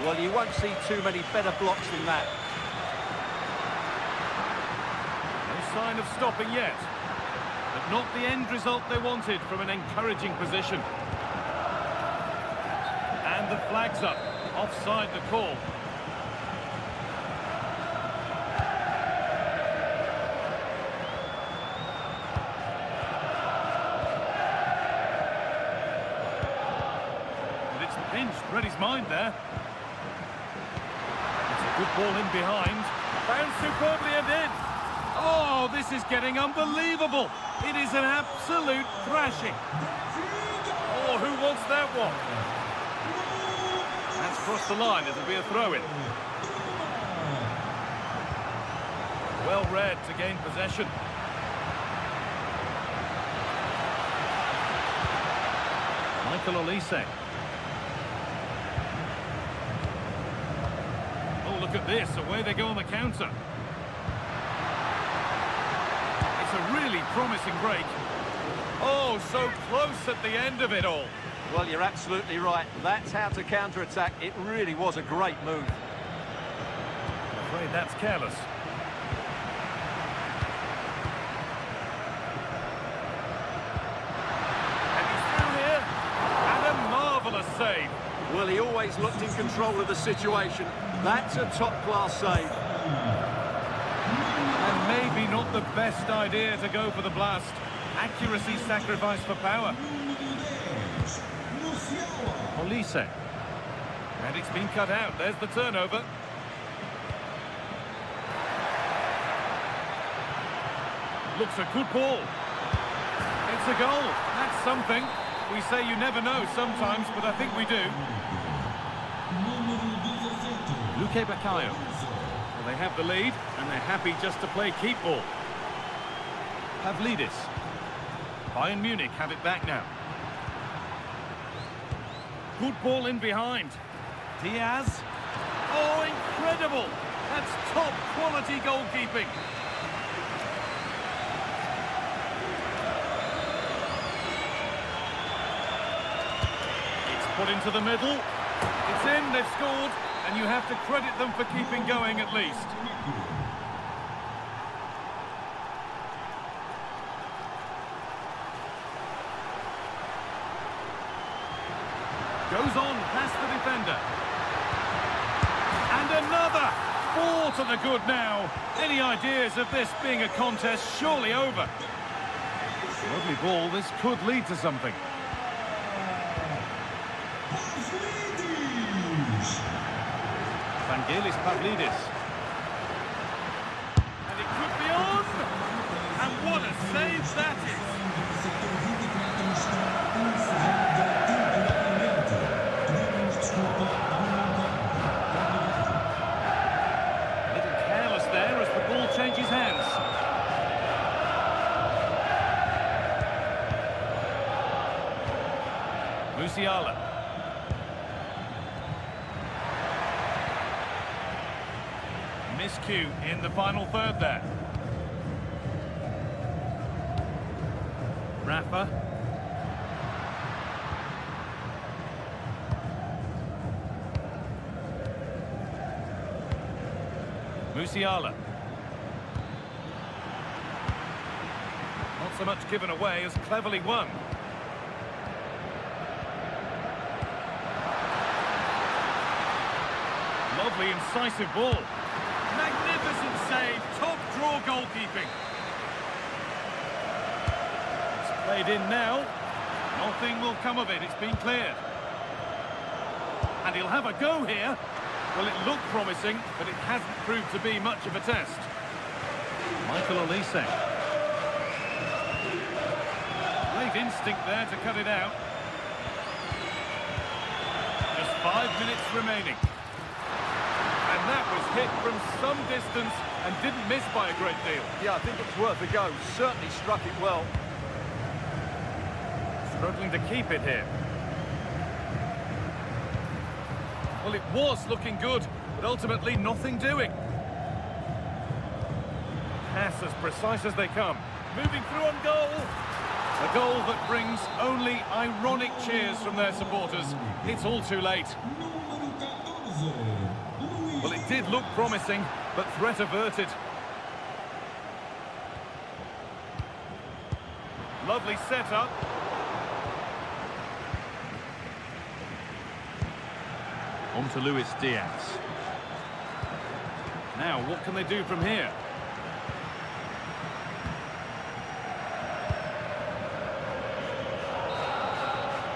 Well, you won't see too many better blocks than that. No sign of stopping yet. But not the end result they wanted from an encouraging position. And the flag's up. Offside the call. And it's pinched, read his mind there. It's a good ball in behind. Found superbly and in. Oh, this is getting unbelievable. It is an absolute thrashing. Oh, who wants that one? That's crossed the line, it'll be a throw-in. Well read to gain possession. Michael Olise. Oh, look at this, away they go on the counter. It's a really promising break. Oh, so close at the end of it all. Well, you're absolutely right. That's how to counter-attack. It really was a great move. I'm afraid that's careless. And he's through here. And a marvellous save. Well, he always looked in control of the situation. That's a top-class save. And maybe not the best idea to go for the blast. Accuracy sacrificed for power. Olise. And it's been cut out. There's the turnover. Looks a good ball. It's a goal. That's something. We say you never know sometimes, but I think we do. Luque Baccaio. Well, they have the lead, and they're happy just to play keep ball. Pavlidis. Bayern Munich have it back now. Good ball in behind. Diaz. Oh, incredible! That's top quality goalkeeping. It's put into the middle. It's in, they've scored, and you have to credit them for keeping going at least. Goes on past the defender. And another! 4 to the good now. Any ideas of this being a contest surely over? Lovely ball, this could lead to something. Vangelis Pavlidis. And it could be on! And what a save that is! Changes hands. Musiala. Miscue in the final third there. Rafa. Musiala. Not so much given away as cleverly won. Lovely incisive ball. Magnificent save, top draw goalkeeping. It's played in now. Nothing will come of it, it's been cleared. And he'll have a go here. Well, it looked promising, but it hasn't proved to be much of a test. Michael Olise. Great instinct there to cut it out. Just 5 minutes remaining. And that was hit from some distance and didn't miss by a great deal. Yeah, I think it's worth a go. Certainly struck it well. Struggling to keep it here. Well, it was looking good, but ultimately nothing doing. Pass as precise as they come. Moving through on goal. A goal that brings only ironic cheers from their supporters. It's all too late. Well, it did look promising, but threat averted. Lovely setup. On to Luis Diaz. Now, what can they do from here?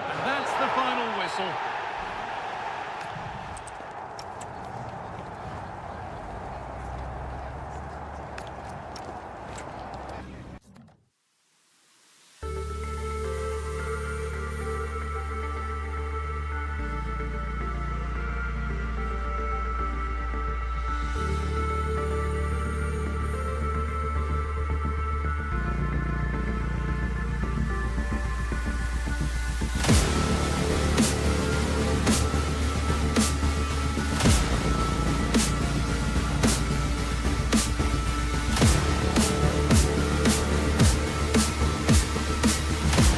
And that's the final whistle.